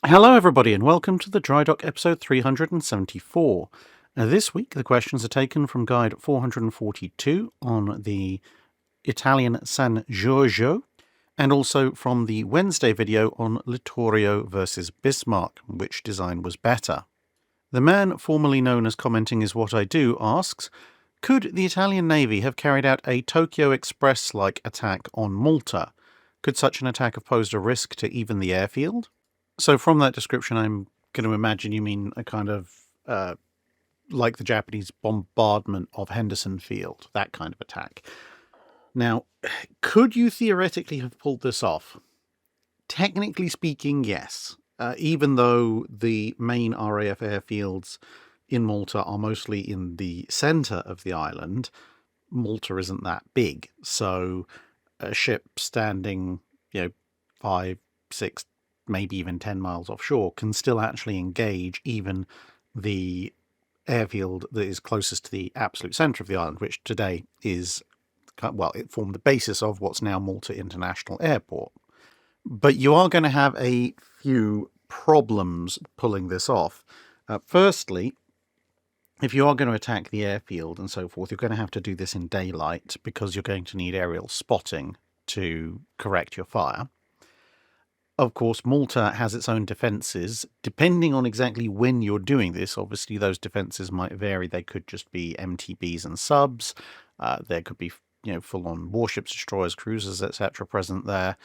Hello everybody and welcome to the Drydock episode 374. This week the questions are taken from guide 442 on the Italian San Giorgio and also from the Wednesday video on Littorio versus Bismarck, which design was better. The man formerly known as Commenting Is What I Do asks, could the Italian Navy have carried out a Tokyo Express-like attack on Malta? Could such an attack have posed a risk to even the airfield? So from that description, I'm going to imagine you mean a kind of, like the Japanese bombardment of Henderson Field, that kind of attack. Now, could you theoretically have pulled this off? Technically speaking, yes. Even though the main RAF airfields in Malta are mostly in the centre of the island, Malta isn't that big. So a ship standing, 5, 6, maybe even 10 miles offshore can still actually engage even the airfield that is closest to the absolute centre of the island, which today is, well, it formed the basis of what's now Malta International Airport. But you are going to have a few problems pulling this off. Firstly, if you are going to attack the airfield and so forth, you're going to have to do this in daylight because you're going to need aerial spotting to correct your fire. Of course, Malta has its own defences. Depending on exactly when you're doing this, obviously those defences might vary. They could just be MTBs and subs. There could be, full-on warships, destroyers, cruisers, etc. present there.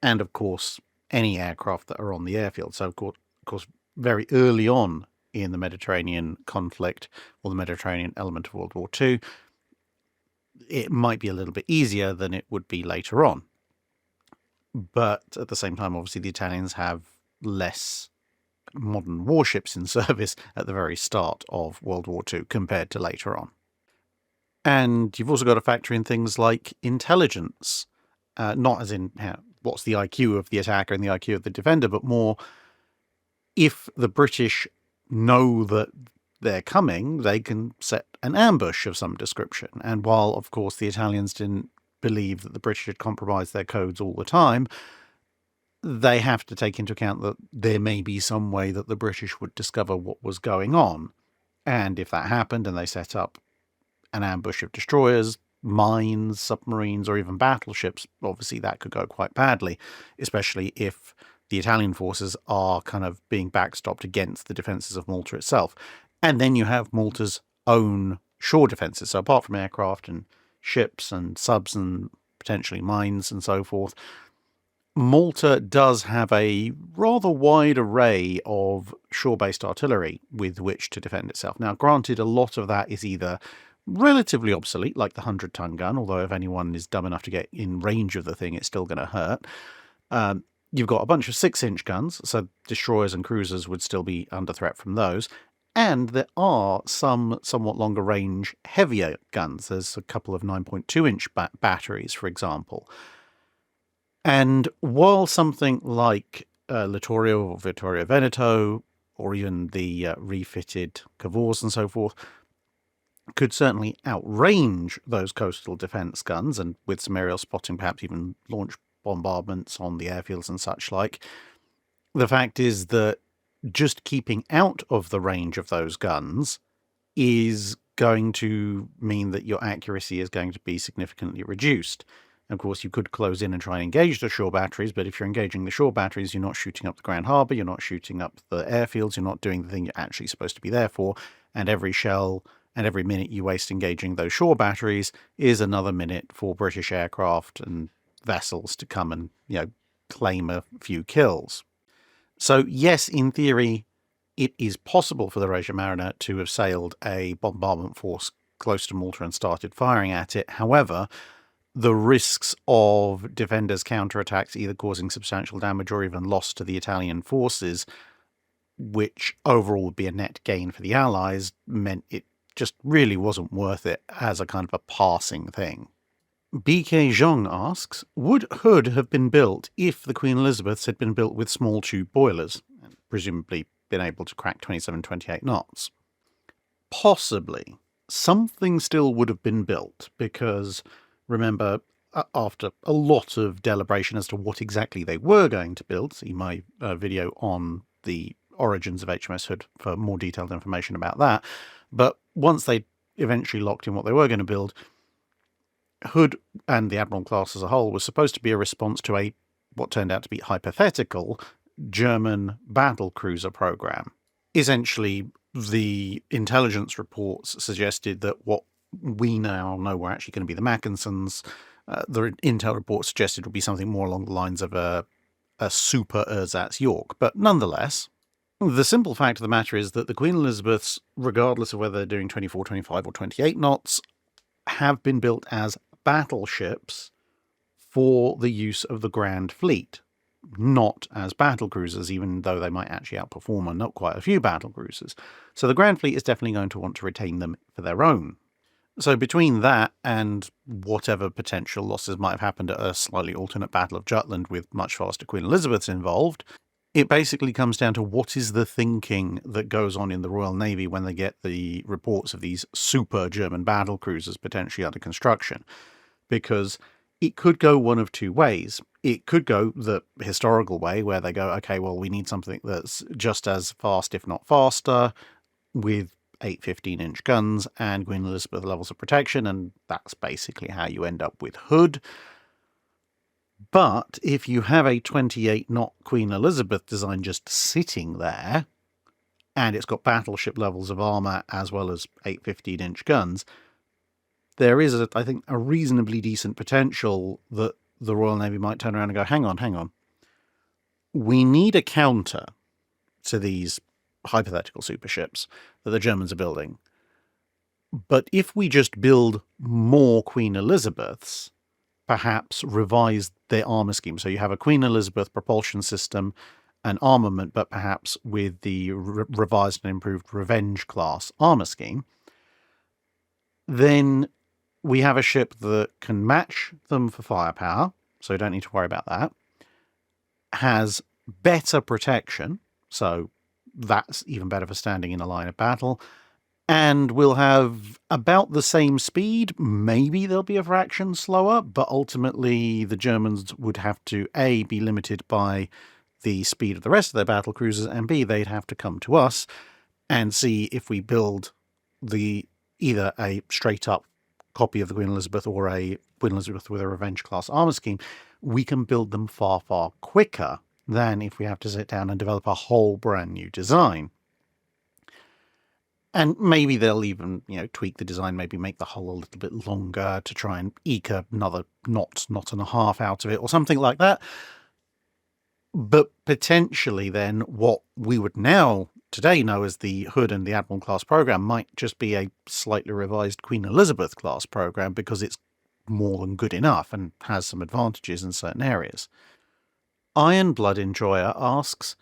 And, of course, any aircraft that are on the airfield. So, of course, very early on in the Mediterranean conflict, or the Mediterranean element of World War II, it might be a little bit easier than it would be later on. But at the same time, obviously, the Italians have less modern warships in service at the very start of World War II compared to later on. And you've also got to factor in things like intelligence, not as in what's the IQ of the attacker and the IQ of the defender, but more if the British know that they're coming, they can set an ambush of some description. And while, of course, the Italians didn't believe that the British had compromised their codes all the time, they have to take into account that there may be some way that the British would discover what was going on. And if that happened and they set up an ambush of destroyers, mines, submarines, or even battleships, obviously that could go quite badly, especially if the Italian forces are kind of being backstopped against the defences of Malta itself. And then you have Malta's own shore defences. So apart from aircraft and ships and subs and potentially mines and so forth, Malta does have a rather wide array of shore-based artillery with which to defend itself. Now, granted, a lot of that is either relatively obsolete, like the 100-ton gun, although if anyone is dumb enough to get in range of the thing, it's still going to hurt. You've got a bunch of 6-inch guns, so destroyers and cruisers would still be under threat from those. And there are some somewhat longer range, heavier guns. There's a couple of 9.2-inch batteries, for example. And while something like Littorio or Vittorio Veneto, or even the refitted Cavours and so forth, could certainly outrange those coastal defence guns, and with some aerial spotting, perhaps even launch bombardments on the airfields and such like, the fact is that just keeping out of the range of those guns is going to mean that your accuracy is going to be significantly reduced. Of course, you could close in and try and engage the shore batteries, but if you're engaging the shore batteries, you're not shooting up the Grand Harbour, you're not shooting up the airfields, you're not doing the thing you're actually supposed to be there for, and every shell and every minute you waste engaging those shore batteries is another minute for British aircraft and vessels to come and, claim a few kills. So, yes, in theory, it is possible for the Regia Marina to have sailed a bombardment force close to Malta and started firing at it. However, the risks of defenders' counterattacks either causing substantial damage or even loss to the Italian forces, which overall would be a net gain for the Allies, meant it just really wasn't worth it as a kind of a passing thing. BK Zhong asks, would Hood have been built if the Queen Elizabeths had been built with small tube boilers, and presumably been able to crack 27-28 knots? Possibly. Something still would have been built, because remember, after a lot of deliberation as to what exactly they were going to build. See my video on the origins of HMS Hood for more detailed information about that. But once they eventually locked in what they were going to build, Hood and the Admiral class as a whole was supposed to be a response to what turned out to be hypothetical German battle cruiser program. Essentially, the intelligence reports suggested that what we now know were actually going to be the Mackinsons. The intel report suggested would be something more along the lines of a super ersatz York. But nonetheless, the simple fact of the matter is that the Queen Elizabeths, regardless of whether they're doing 24, 25 or 28 knots, have been built as battleships for the use of the Grand Fleet, not as battle cruisers, even though they might actually outperform quite a few battle cruisers. So the Grand Fleet is definitely going to want to retain them for their own. So between that and whatever potential losses might have happened at a slightly alternate Battle of Jutland with much faster Queen Elizabeths involved, it basically comes down to what is the thinking that goes on in the Royal Navy when they get the reports of these super German battle cruisers potentially under construction. Because it could go one of two ways. It could go the historical way, where they go, okay, well, we need something that's just as fast, if not faster, with 8 15-inch guns and Queen Elizabeth levels of protection, and that's basically how you end up with Hood. But if you have a 28-knot Queen Elizabeth design just sitting there, and it's got battleship levels of armour as well as 8 15-inch guns, there is, I think, a reasonably decent potential that the Royal Navy might turn around and go, hang on. We need a counter to these hypothetical superships that the Germans are building. But if we just build more Queen Elizabeths, perhaps revise their armour scheme. So you have a Queen Elizabeth propulsion system and armament, but perhaps with the revised and improved Revenge class armour scheme, then we have a ship that can match them for firepower, so you don't need to worry about that, has better protection, so that's even better for standing in a line of battle, and will have about the same speed. Maybe they'll be a fraction slower, but ultimately the Germans would have to, A, be limited by the speed of the rest of their battle cruisers, and B, they'd have to come to us and see if we build either a straight-up copy of the Queen Elizabeth or a Queen Elizabeth with a Revenge class armour scheme. We can build them far, far quicker than if we have to sit down and develop a whole brand new design. And maybe they'll even, tweak the design, maybe make the hull a little bit longer to try and eke another knot and a half out of it or something like that. But potentially then what we would now today know as the Hood and the Admiral class program might just be a slightly revised Queen Elizabeth class program because it's more than good enough and has some advantages in certain areas. Ironblood Enjoyer asks,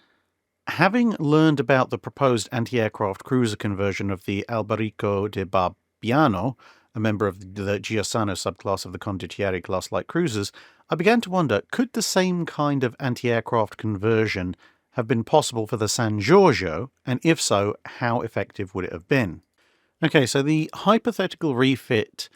having learned about the proposed anti-aircraft cruiser conversion of the Alberico de Barbiano, a member of the Giussano subclass of the Condottieri class light cruisers, I began to wonder, could the same kind of anti-aircraft conversion have been possible for the San Giorgio, and if so, how effective would it have been? Okay, so the hypothetical refit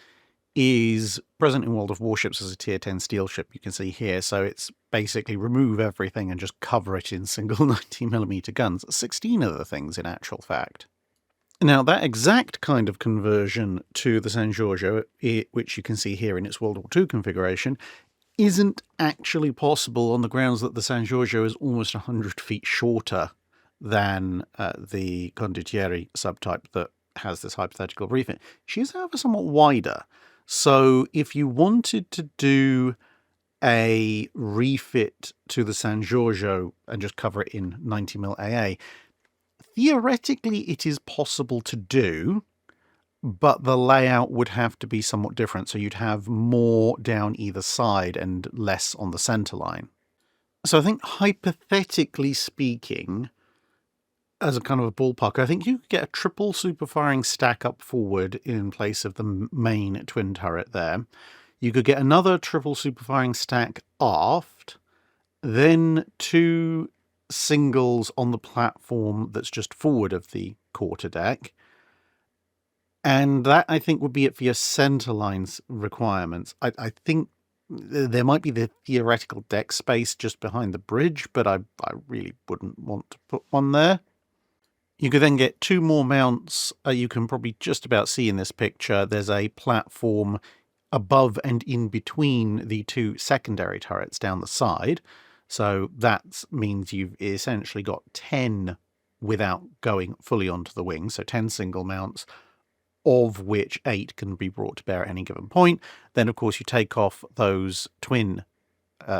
is present in World of Warships as a Tier 10 steel ship, you can see here. So it's basically remove everything and just cover it in single 90mm guns. 16 of the things, in actual fact. Now, that exact kind of conversion to the San Giorgio, which you can see here in its World War II configuration, isn't actually possible on the grounds that the San Giorgio is almost 100 feet shorter than the Condottieri subtype that has this hypothetical refit. She is, however, somewhat wider. So if you wanted to do a refit to the San Giorgio and just cover it in 90mm AA, theoretically it is possible to do, but the layout would have to be somewhat different. So you'd have more down either side and less on the center line. So I think hypothetically speaking, as a kind of a ballpark, I think you could get a triple super firing stack up forward in place of the main twin turret there. You could get another triple super firing stack aft, then 2 singles on the platform that's just forward of the quarterdeck. And that, I think, would be it for your center lines requirements. I think There might be the theoretical deck space just behind the bridge, but I really wouldn't want to put one there. You could then get 2 more mounts. You can probably just about see in this picture, there's a platform above and in between the 2 secondary turrets down the side. So that means you've essentially got 10 without going fully onto the wing. So 10 single mounts, of which 8 can be brought to bear at any given point. Then, of course, you take off those twin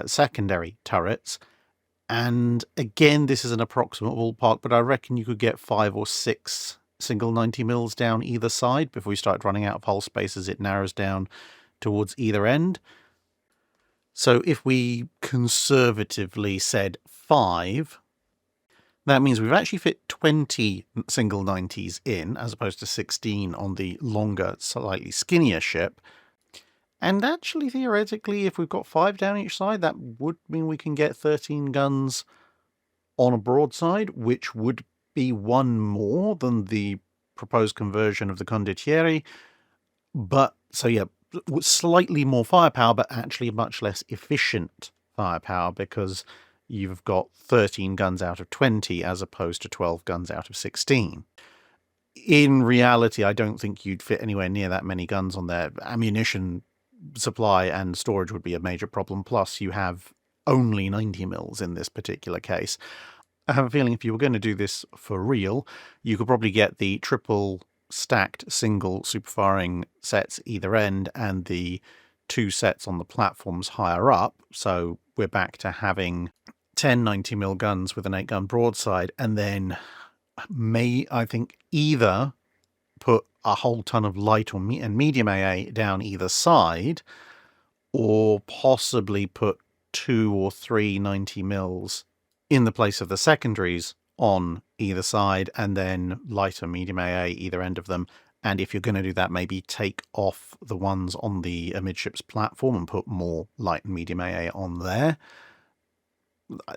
secondary turrets. And again, this is an approximate ballpark, but I reckon you could get 5 or 6 single 90 mils down either side before you start running out of hull space as it narrows down towards either end. So if we conservatively said 5, that means we've actually fit 20 single 90s in, as opposed to 16 on the longer, slightly skinnier ship. And actually, theoretically, if we've got 5 down each side, that would mean we can get 13 guns on a broadside, which would be 1 more than the proposed conversion of the condottieri. But, so yeah, slightly more firepower, but actually much less efficient firepower, because you've got 13 guns out of 20 as opposed to 12 guns out of 16. In reality, I don't think you'd fit anywhere near that many guns on there. Ammunition supply and storage would be a major problem. Plus, you have only 90 mils in this particular case. I have a feeling if you were going to do this for real, you could probably get the triple stacked single superfiring sets either end and the 2 sets on the platforms higher up. So we're back to having 10 90mm guns with an 8-gun broadside, and then I think either put a whole ton of light and medium AA down either side, or possibly put 2 or 3 90mm in the place of the secondaries on either side, and then light or medium AA either end of them. And if you're going to do that, maybe take off the ones on the amidships platform and put more light and medium AA on there.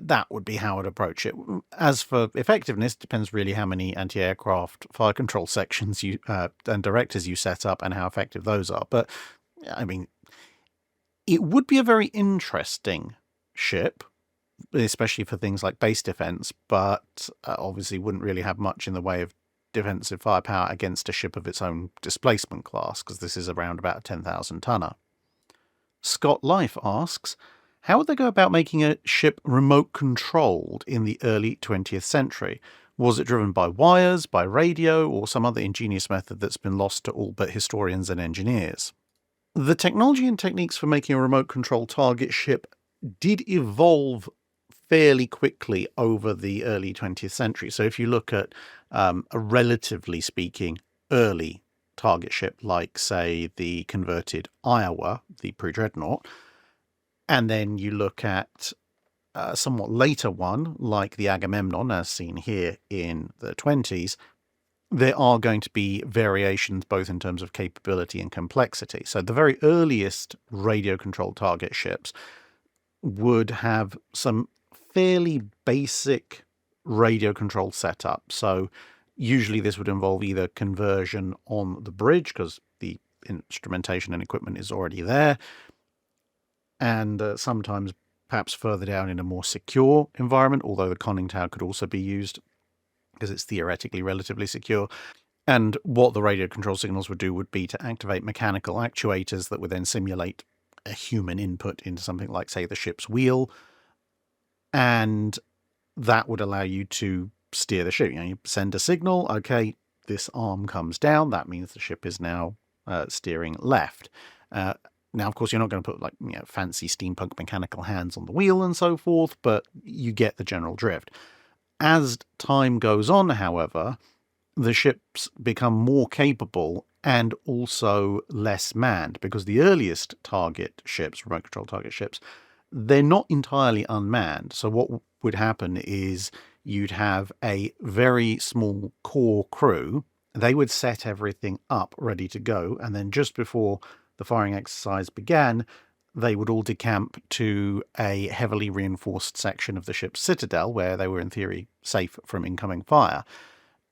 That would be how I'd approach it. As for effectiveness, depends really how many anti-aircraft fire control sections you and directors you set up and how effective those are. But, I mean, it would be a very interesting ship, especially for things like base defense, but obviously wouldn't really have much in the way of defensive firepower against a ship of its own displacement class, because this is around about a 10,000 tonner. Scott Life asks, how would they go about making a ship remote controlled in the early 20th century? Was it driven by wires, by radio, or some other ingenious method that's been lost to all but historians and engineers? The technology and techniques for making a remote control target ship did evolve fairly quickly over the early 20th century. So if you look at a relatively speaking early target ship like, say, the converted Iowa, the pre-dreadnought, and then you look at a somewhat later one like the Agamemnon, as seen here in the 20s, there are going to be variations both in terms of capability and complexity. So the very earliest radio-controlled target ships would have some fairly basic radio control setup. So usually this would involve either conversion on the bridge, because the instrumentation and equipment is already there, and sometimes perhaps further down in a more secure environment, although the conning tower could also be used because it's theoretically relatively secure. And what the radio control signals would do would be to activate mechanical actuators that would then simulate a human input into something like, say, the ship's wheel, and that would allow you to steer the ship. You send a signal, okay, this arm comes down, that means the ship is now steering left. Now, of course, you're not going to put fancy steampunk mechanical hands on the wheel and so forth, but you get the general drift. As time goes on, however, the ships become more capable and also less manned, because the earliest target ships, remote control target ships, they're not entirely unmanned. So what would happen is you'd have a very small core crew. They would set everything up ready to go, and then just before the firing exercise began, they would all decamp to a heavily reinforced section of the ship's citadel where they were in theory safe from incoming fire.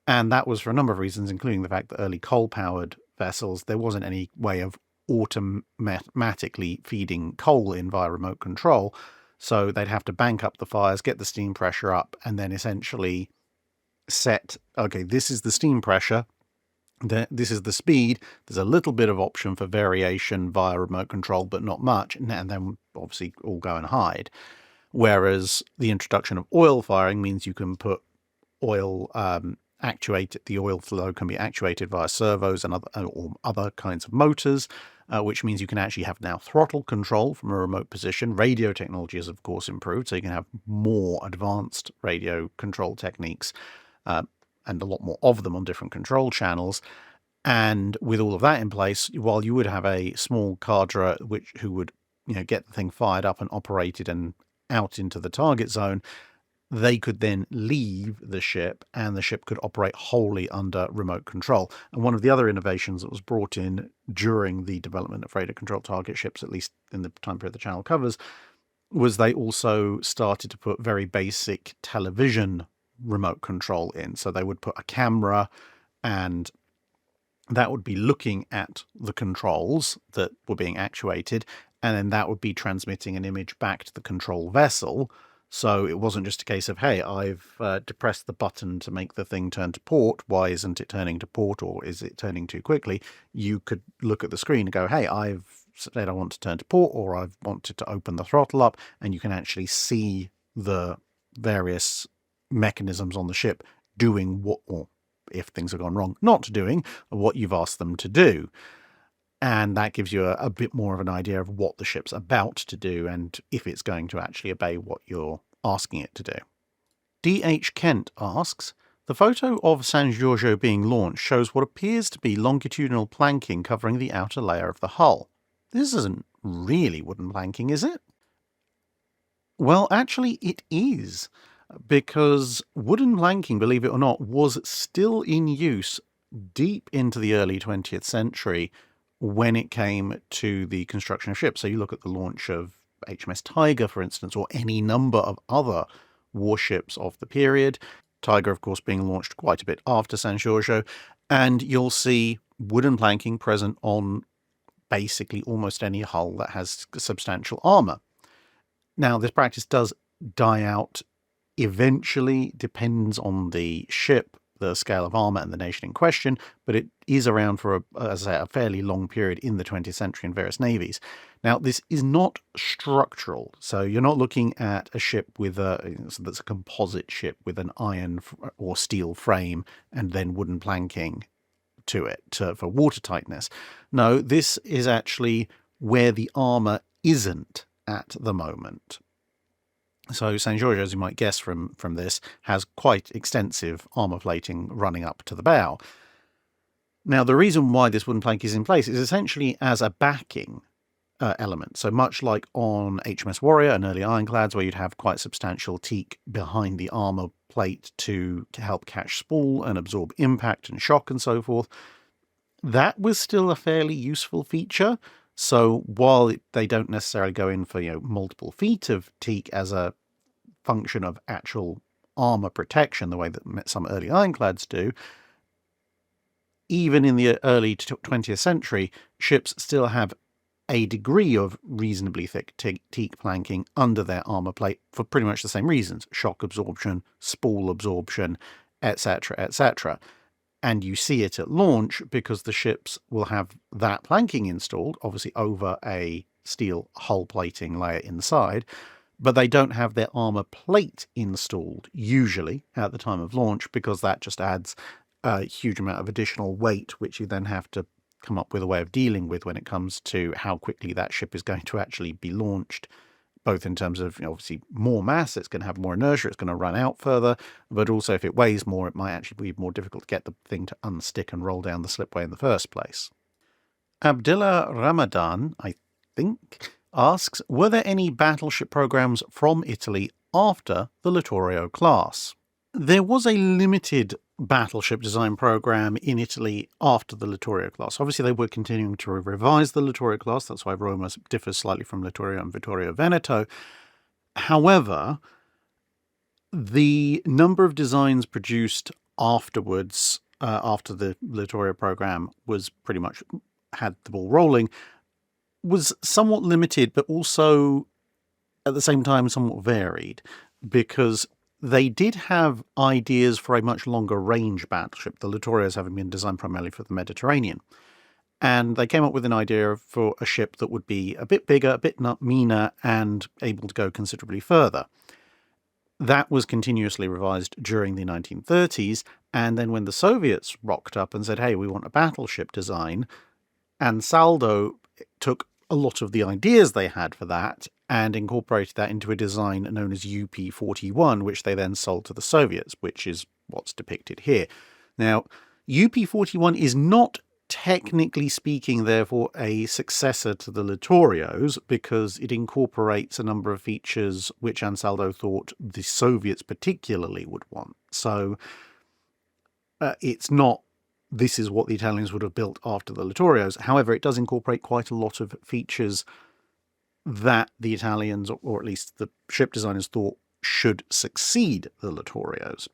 And that was for a number of reasons, including the fact that early coal-powered vessels, there wasn't any way of automatically feeding coal in via remote control. So they'd have to bank up the fires, get the steam pressure up, and then essentially set, okay, this is the steam pressure, this is the speed. There's a little bit of option for variation via remote control, but not much. And then obviously all go and hide. Whereas the introduction of oil firing means you can put oil the oil flow can be actuated via servos and other kinds of motors, which means you can actually have now throttle control from a remote position. Radio technology has, of course, improved, so you can have more advanced radio control techniques and a lot more of them on different control channels. And with all of that in place, while you would have a small cadre who would get the thing fired up and operated and out into the target zone, they could then leave the ship and the ship could operate wholly under remote control. And one of the other innovations that was brought in during the development of radar-controlled target ships, at least in the time period the channel covers, was they also started to put very basic television remote control in. So they would put a camera and that would be looking at the controls that were being actuated, and then that would be transmitting an image back to the control vessel. So it wasn't just a case of, hey, I've depressed the button to make the thing turn to port. Why isn't it turning to port, or is it turning too quickly? You could look at the screen and go, hey, I've said I want to turn to port, or I've wanted to open the throttle up, and you can actually see the various mechanisms on the ship doing what, or if things have gone wrong, not doing what you've asked them to do. And that gives you a bit more of an idea of what the ship's about to do and if it's going to actually obey what you're asking it to do. D.H. Kent asks, the photo of San Giorgio being launched shows what appears to be longitudinal planking covering the outer layer of the hull. This isn't really wooden planking, is it? Well, actually it is, because wooden planking, believe it or not, was still in use deep into the early 20th century when it came to the construction of ships. So you look at the launch of HMS Tiger, for instance, or any number of other warships of the period. Tiger, of course, being launched quite a bit after San Giorgio, and you'll see wooden planking present on basically almost any hull that has substantial armour. Now, this practice does die out eventually, depends on the ship, the scale of armour and the nation in question, but it is around for, as I say, a fairly long period in the 20th century in various navies. Now, this is not structural, so you're not looking at a ship with that's a composite ship with an iron or steel frame and then wooden planking to it for watertightness. No, this is actually where the armour isn't at the moment. So San Giorgio, as you might guess from this, has quite extensive armour plating running up to the bow. Now, the reason why this wooden plank is in place is essentially as a backing element. So much like on HMS Warrior and early ironclads, where you'd have quite substantial teak behind the armour plate to help catch spool and absorb impact and shock and so forth, that was still a fairly useful feature. So while they don't necessarily go in for multiple feet of teak as a function of actual armour protection, the way that some early ironclads do, even in the early 20th century, ships still have a degree of reasonably thick teak planking under their armour plate for pretty much the same reasons: shock absorption, spool absorption, etc., etc. And you see it at launch because the ships will have that planking installed, obviously over a steel hull plating layer inside, but they don't have their armour plate installed, usually, at the time of launch, because that just adds a huge amount of additional weight, which you then have to come up with a way of dealing with when it comes to how quickly that ship is going to actually be launched, both in terms of, obviously, more mass, it's going to have more inertia, it's going to run out further, but also if it weighs more, it might actually be more difficult to get the thing to unstick and roll down the slipway in the first place. Abdullah Ramadan, I think, asks, were there any battleship programs from Italy after the Littorio class? There was a limited battleship design program in Italy after the Littorio class. Obviously, they were continuing to revise the Littorio class. That's why Roma differs slightly from Littorio and Vittorio Veneto. However, the number of designs produced afterwards, after the Littorio program was pretty much had the ball rolling, was somewhat limited, but also at the same time somewhat varied, because they did have ideas for a much longer range battleship, the Littorios having been designed primarily for the Mediterranean. And they came up with an idea for a ship that would be a bit bigger, a bit meaner, and able to go considerably further. That was continuously revised during the 1930s, and then when the Soviets rocked up and said, hey, we want a battleship design, Ansaldo took a lot of the ideas they had for that and incorporated that into a design known as UP-41, which they then sold to the Soviets, which is what's depicted here. Now, UP-41 is not technically speaking, therefore, a successor to the Littorios, because it incorporates a number of features which Ansaldo thought the Soviets particularly would want. So it's not, this is what the Italians would have built after the Littorios. However, it does incorporate quite a lot of features that the Italians, or at least the ship designers, thought should succeed the Littorios.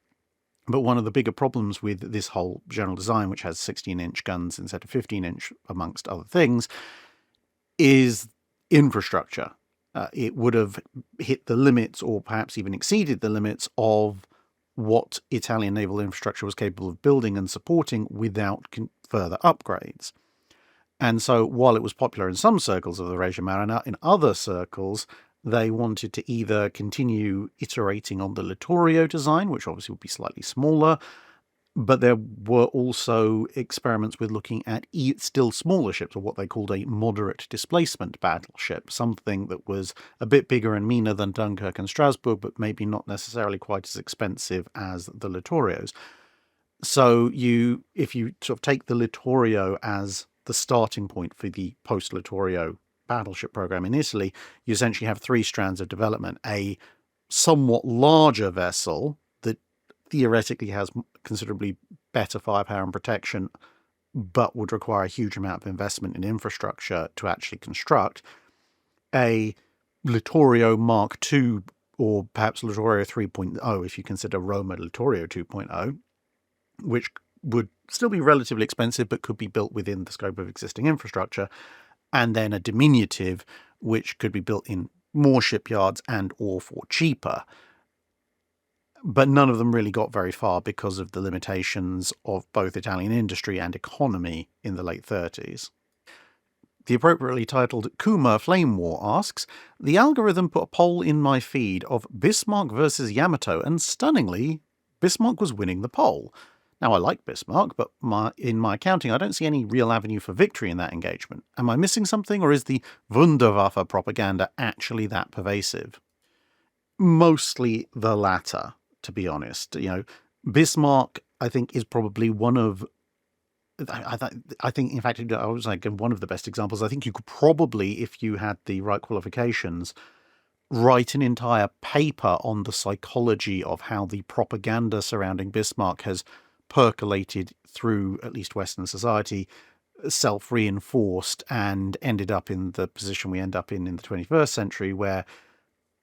But one of the bigger problems with this whole general design, which has 16-inch guns instead of 15-inch, amongst other things, is infrastructure. It would have hit the limits, or perhaps even exceeded the limits, of what Italian naval infrastructure was capable of building and supporting without further upgrades. And so, while it was popular in some circles of the Regia Marina, in other circles, they wanted to either continue iterating on the Littorio design, which obviously would be slightly smaller, but there were also experiments with looking at still smaller ships, or what they called a moderate displacement battleship, something that was a bit bigger and meaner than Dunkirk and Strasbourg, but maybe not necessarily quite as expensive as the Littorios. So if you sort of take the Littorio as the starting point for the post-Littorio battleship program in Italy, you essentially have three strands of development. A somewhat larger vessel that theoretically has considerably better firepower and protection, but would require a huge amount of investment in infrastructure to actually construct. A Littorio Mark II, or perhaps Littorio 3.0, if you consider Roma Littorio 2.0, which would still be relatively expensive, but could be built within the scope of existing infrastructure. And then a diminutive, which could be built in more shipyards and or for cheaper. But none of them really got very far because of the limitations of both Italian industry and economy in the late 30s. The appropriately titled Kuma Flame War asks, the algorithm put a poll in my feed of Bismarck versus Yamato, and stunningly, Bismarck was winning the poll. Now, I like Bismarck, but in my accounting, I don't see any real avenue for victory in that engagement. Am I missing something, or is the Wunderwaffe propaganda actually that pervasive? Mostly the latter, to be honest. Bismarck, I think, is probably one of... I think, in fact, I was like one of the best examples. I think you could probably, if you had the right qualifications, write an entire paper on the psychology of how the propaganda surrounding Bismarck has percolated through at least Western society, self-reinforced, and ended up in the position we end up in the 21st century, where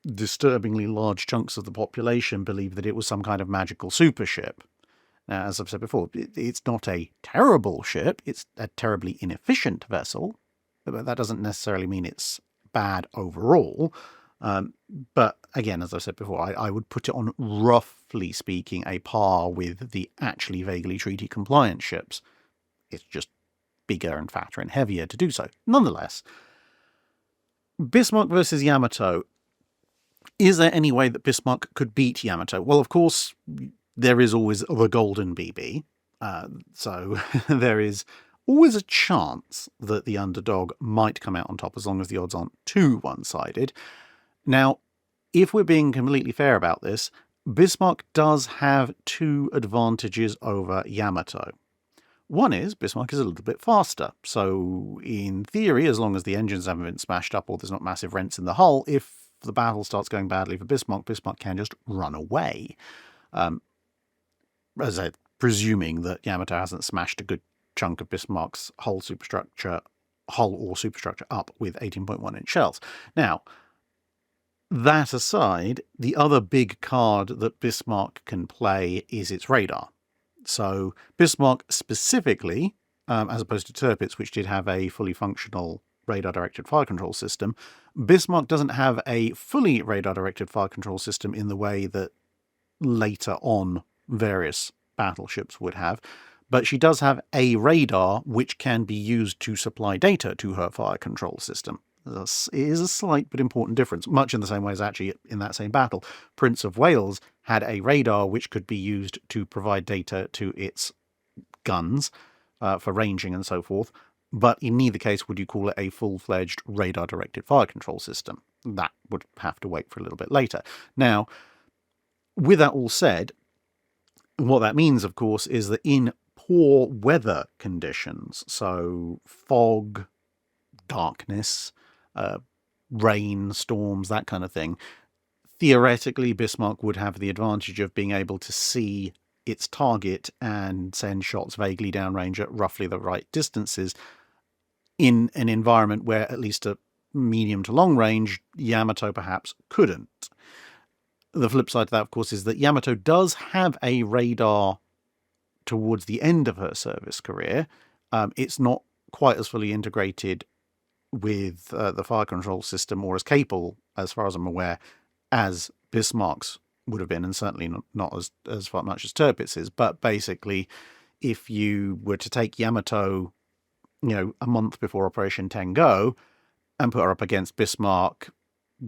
disturbingly large chunks of the population believe that it was some kind of magical super ship. Now, as I've said before, it's not a terrible ship, it's a terribly inefficient vessel, but that doesn't necessarily mean it's bad overall. But again, as I said before, I would put it on, roughly speaking, a par with the actually vaguely treaty compliant ships. It's just bigger and fatter and heavier to do so. Nonetheless, Bismarck versus Yamato. Is there any way that Bismarck could beat Yamato? Well, of course, there is always the golden BB. So there is always a chance that the underdog might come out on top, as long as the odds aren't too one-sided. Now, if we're being completely fair about this, Bismarck does have two advantages over Yamato. One is Bismarck is a little bit faster, so in theory, as long as the engines haven't been smashed up or there's not massive rents in the hull, if the battle starts going badly for Bismarck, Bismarck can just run away. Presuming that Yamato hasn't smashed a good chunk of Bismarck's hull or superstructure up with 18.1-inch shells. Now, that aside, the other big card that Bismarck can play is its radar. So Bismarck specifically, as opposed to Tirpitz, which did have a fully functional radar-directed fire control system. Bismarck doesn't have a fully radar-directed fire control system in the way that later on various battleships would have, but she does have a radar which can be used to supply data to her fire control system. It is a slight but important difference, much in the same way as actually in that same battle, Prince of Wales had a radar which could be used to provide data to its guns for ranging and so forth, but in neither case would you call it a full-fledged radar-directed fire control system. That would have to wait for a little bit later. Now, with that all said, what that means, of course, is that in poor weather conditions, so fog, darkness, rain, storms, that kind of thing, theoretically Bismarck would have the advantage of being able to see its target and send shots vaguely downrange at roughly the right distances in an environment where, at least at medium to long range, Yamato perhaps couldn't. The flip side to that, of course, is that Yamato does have a radar towards the end of her service career. It's not quite as fully integrated with the fire control system, or as capable, as far as I'm aware, as Bismarck's would have been, and certainly not as far much as Tirpitz's. But basically, if you were to take Yamato, a month before Operation Tengo and put her up against Bismarck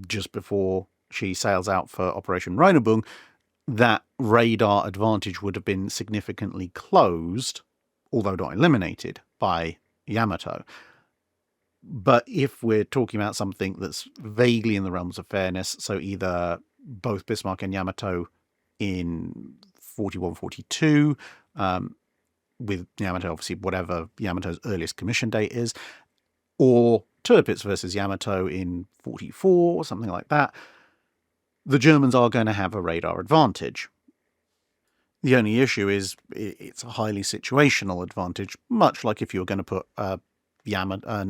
just before she sails out for Operation Rheinübung, that radar advantage would have been significantly closed, although not eliminated, by Yamato. But if we're talking about something that's vaguely in the realms of fairness, so either both Bismarck and Yamato in 41-42, with Yamato, obviously, whatever Yamato's earliest commission date is, or Tirpitz versus Yamato in 44, or something like that, the Germans are going to have a radar advantage. The only issue is it's a highly situational advantage, much like if you were going to put an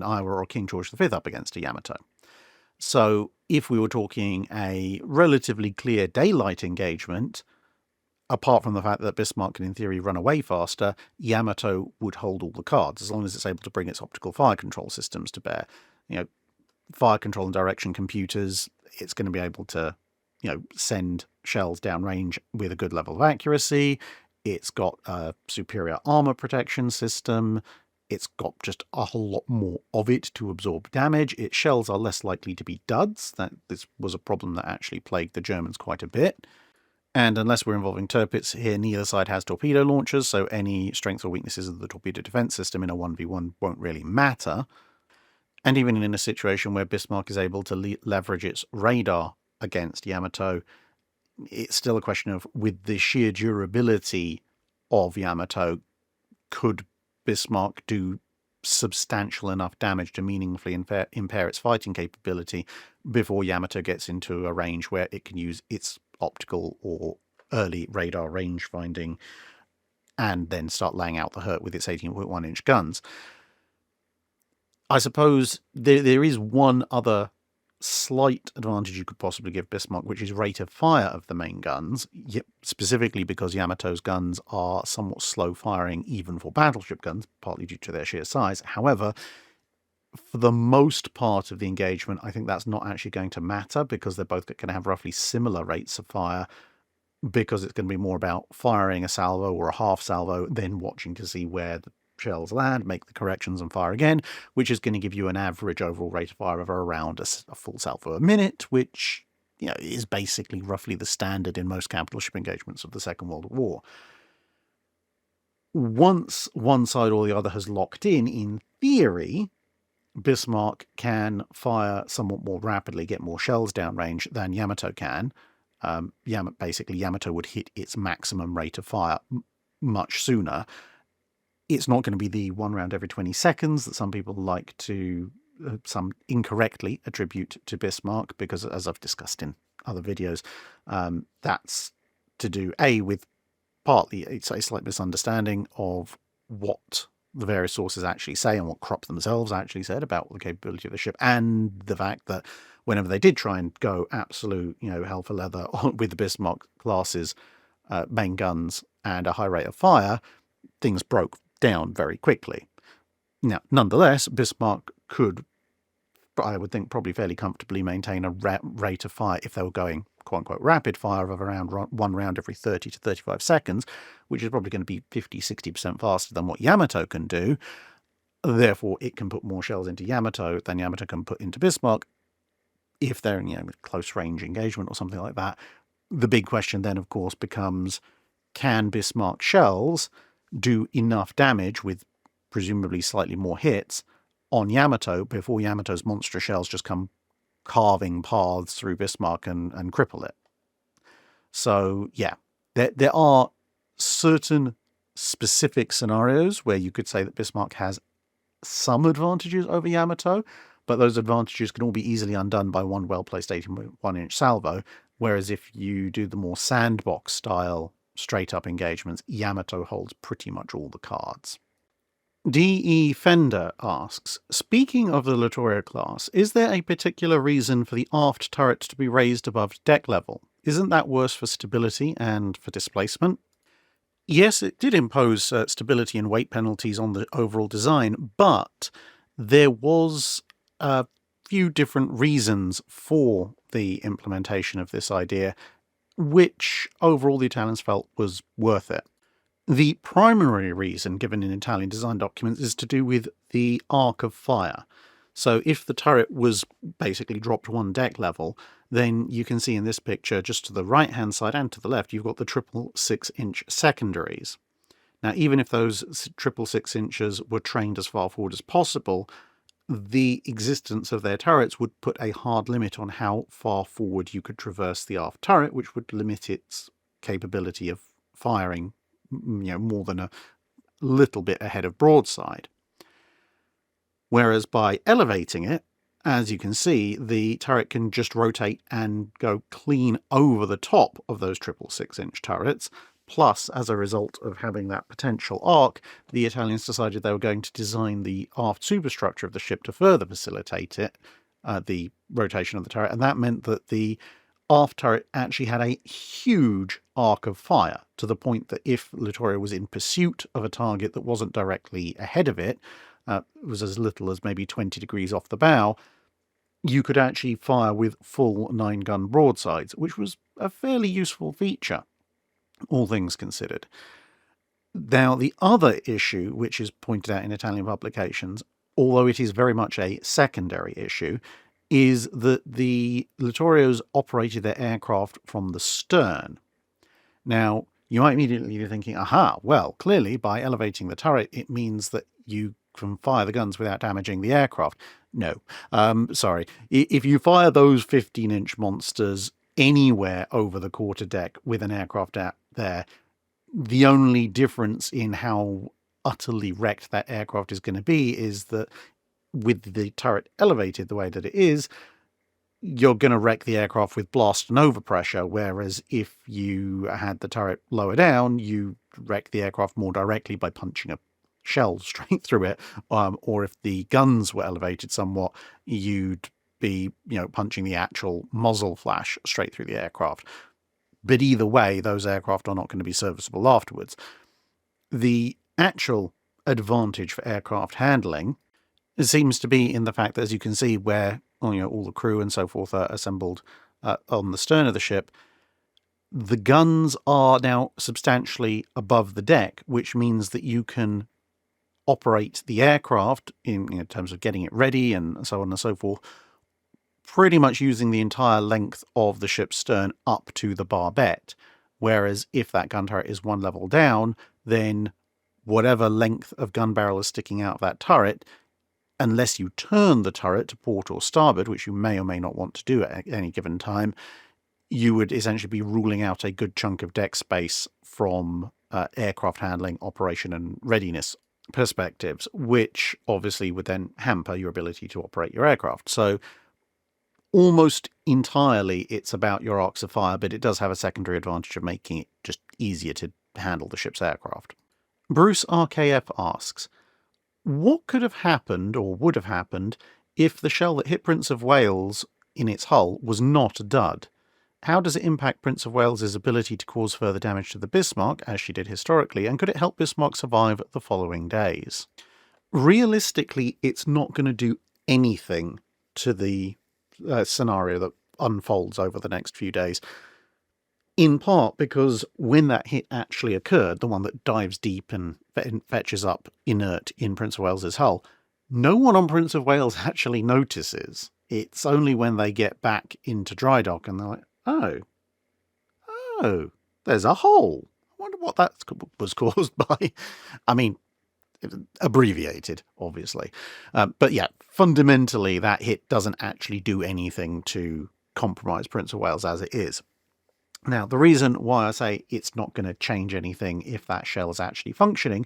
Iowa or King George V up against a Yamato. So if we were talking a relatively clear daylight engagement, apart from the fact that Bismarck can in theory run away faster, Yamato would hold all the cards, as long as it's able to bring its optical fire control systems to bear. Fire control and direction computers, it's going to be able to send shells downrange with a good level of accuracy. It's got a superior armor protection system. It's got just a whole lot more of it to absorb damage. Its shells are less likely to be duds. This was a problem that actually plagued the Germans quite a bit. And unless we're involving Tirpitz here, neither side has torpedo launchers, so any strengths or weaknesses of the torpedo defense system in a 1v1 won't really matter. And even in a situation where Bismarck is able to leverage its radar against Yamato, it's still a question of, with the sheer durability of Yamato, could Bismarck do substantial enough damage to meaningfully impair its fighting capability before Yamato gets into a range where it can use its optical or early radar range finding and then start laying out the hurt with its 18.1-inch guns. I suppose there is one other slight advantage you could possibly give Bismarck, which is rate of fire of the main guns, specifically because Yamato's guns are somewhat slow firing even for battleship guns, partly due to their sheer size. However, for the most part of the engagement, I think that's not actually going to matter, because they're both going to have roughly similar rates of fire, because it's going to be more about firing a salvo or a half salvo, then watching to see where the shells land, make the corrections and fire again, which is going to give you an average overall rate of fire of around a full salvo a minute, which is basically roughly the standard in most capital ship engagements of the Second World War. Once one side or the other has locked in theory, Bismarck can fire somewhat more rapidly, get more shells downrange than Yamato can. Yamato would hit its maximum rate of fire much sooner. It's not going to be the one round every 20 seconds that some people like to, some incorrectly attribute to Bismarck, because, as I've discussed in other videos, that's to do, with partly it's a slight misunderstanding of what the various sources actually say and what Krupp themselves actually said about the capability of the ship, and the fact that whenever they did try and go absolute, hell for leather with the Bismarck class's main guns and a high rate of fire, things broke down very quickly. Now, nonetheless, Bismarck could I would think, probably fairly comfortably maintain a rate of fire if they were going, quote-unquote, rapid fire of around one round every 30 to 35 seconds, which is probably going to be 50-60% faster than what Yamato can do. Therefore, it can put more shells into Yamato than Yamato can put into Bismarck if they're in close-range engagement or something like that. The big question then, of course, becomes, can Bismarck shells do enough damage with presumably slightly more hits on Yamato before Yamato's monster shells just come carving paths through Bismarck and cripple it? So, yeah, there are certain specific scenarios where you could say that Bismarck has some advantages over Yamato, but those advantages can all be easily undone by one well-placed 81-inch salvo, whereas if you do the more sandbox-style straight-up engagements, Yamato holds pretty much all the cards. D.E. Fender asks, speaking of the Littorio class, is there a particular reason for the aft turret to be raised above deck level? Isn't that worse for stability and for displacement? Yes, it did impose stability and weight penalties on the overall design, but there was a few different reasons for the implementation of this idea, which overall the Italians felt was worth it. The primary reason given in Italian design documents is to do with the arc of fire. So if the turret was basically dropped one deck level, then you can see in this picture, just to the right-hand side and to the left, you've got the triple 6-inch secondaries. Now, even if those triple 6 inches were trained as far forward as possible, the existence of their turrets would put a hard limit on how far forward you could traverse the aft turret, which would limit its capability of firing, more than a little bit ahead of broadside. Whereas by elevating it, as you can see, the turret can just rotate and go clean over the top of those triple 6-inch turrets. Plus, as a result of having that potential arc, the Italians decided they were going to design the aft superstructure of the ship to further facilitate it, the rotation of the turret. And that meant that the aft turret actually had a huge arc of fire, to the point that if Littorio was in pursuit of a target that wasn't directly ahead of it, was as little as maybe 20 degrees off the bow, you could actually fire with full 9-gun broadsides, which was a fairly useful feature, all things considered. Now, the other issue, which is pointed out in Italian publications, although it is very much a secondary issue, is that the Littorios operated their aircraft from the stern. Now, you might immediately be thinking, aha, well, clearly by elevating the turret, it means that you can fire the guns without damaging the aircraft. No, sorry. If you fire those 15-inch monsters anywhere over the quarterdeck with an aircraft out there, the only difference in how utterly wrecked that aircraft is going to be is that with the turret elevated the way that it is, you're going to wreck the aircraft with blast and overpressure, whereas if you had the turret lower down, you wreck the aircraft more directly by punching a shell straight through it, or if the guns were elevated somewhat, you'd be punching the actual muzzle flash straight through the aircraft. But either way, those aircraft are not going to be serviceable afterwards. The actual advantage for aircraft handling seems to be in the fact that, as you can see, where all the crew and so forth are assembled on the stern of the ship, the guns are now substantially above the deck, which means that you can operate the aircraft in terms of getting it ready and so on and so forth, pretty much using the entire length of the ship's stern up to the barbette. Whereas if that gun turret is one level down, then whatever length of gun barrel is sticking out of that turret, unless you turn the turret to port or starboard, which you may or may not want to do at any given time, you would essentially be ruling out a good chunk of deck space from aircraft handling, operation and readiness perspectives, which obviously would then hamper your ability to operate your aircraft. So almost entirely it's about your arcs of fire, but it does have a secondary advantage of making it just easier to handle the ship's aircraft. Bruce RKF asks, what could have happened or would have happened if the shell that hit Prince of Wales in its hull was not a dud? How does it impact Prince of Wales's ability to cause further damage to the Bismarck, as she did historically, and could it help Bismarck survive the following days? Realistically, it's not going to do anything to the scenario that unfolds over the next few days. In part because when that hit actually occurred, the one that dives deep and fetches up inert in Prince of Wales's hull, no one on Prince of Wales actually notices. It's only when they get back into Drydock and they're like, oh, there's a hole. I wonder what that was caused by. I mean, abbreviated, obviously. But yeah, fundamentally, that hit doesn't actually do anything to compromise Prince of Wales as it is. Now, the reason why I say it's not going to change anything if that shell is actually functioning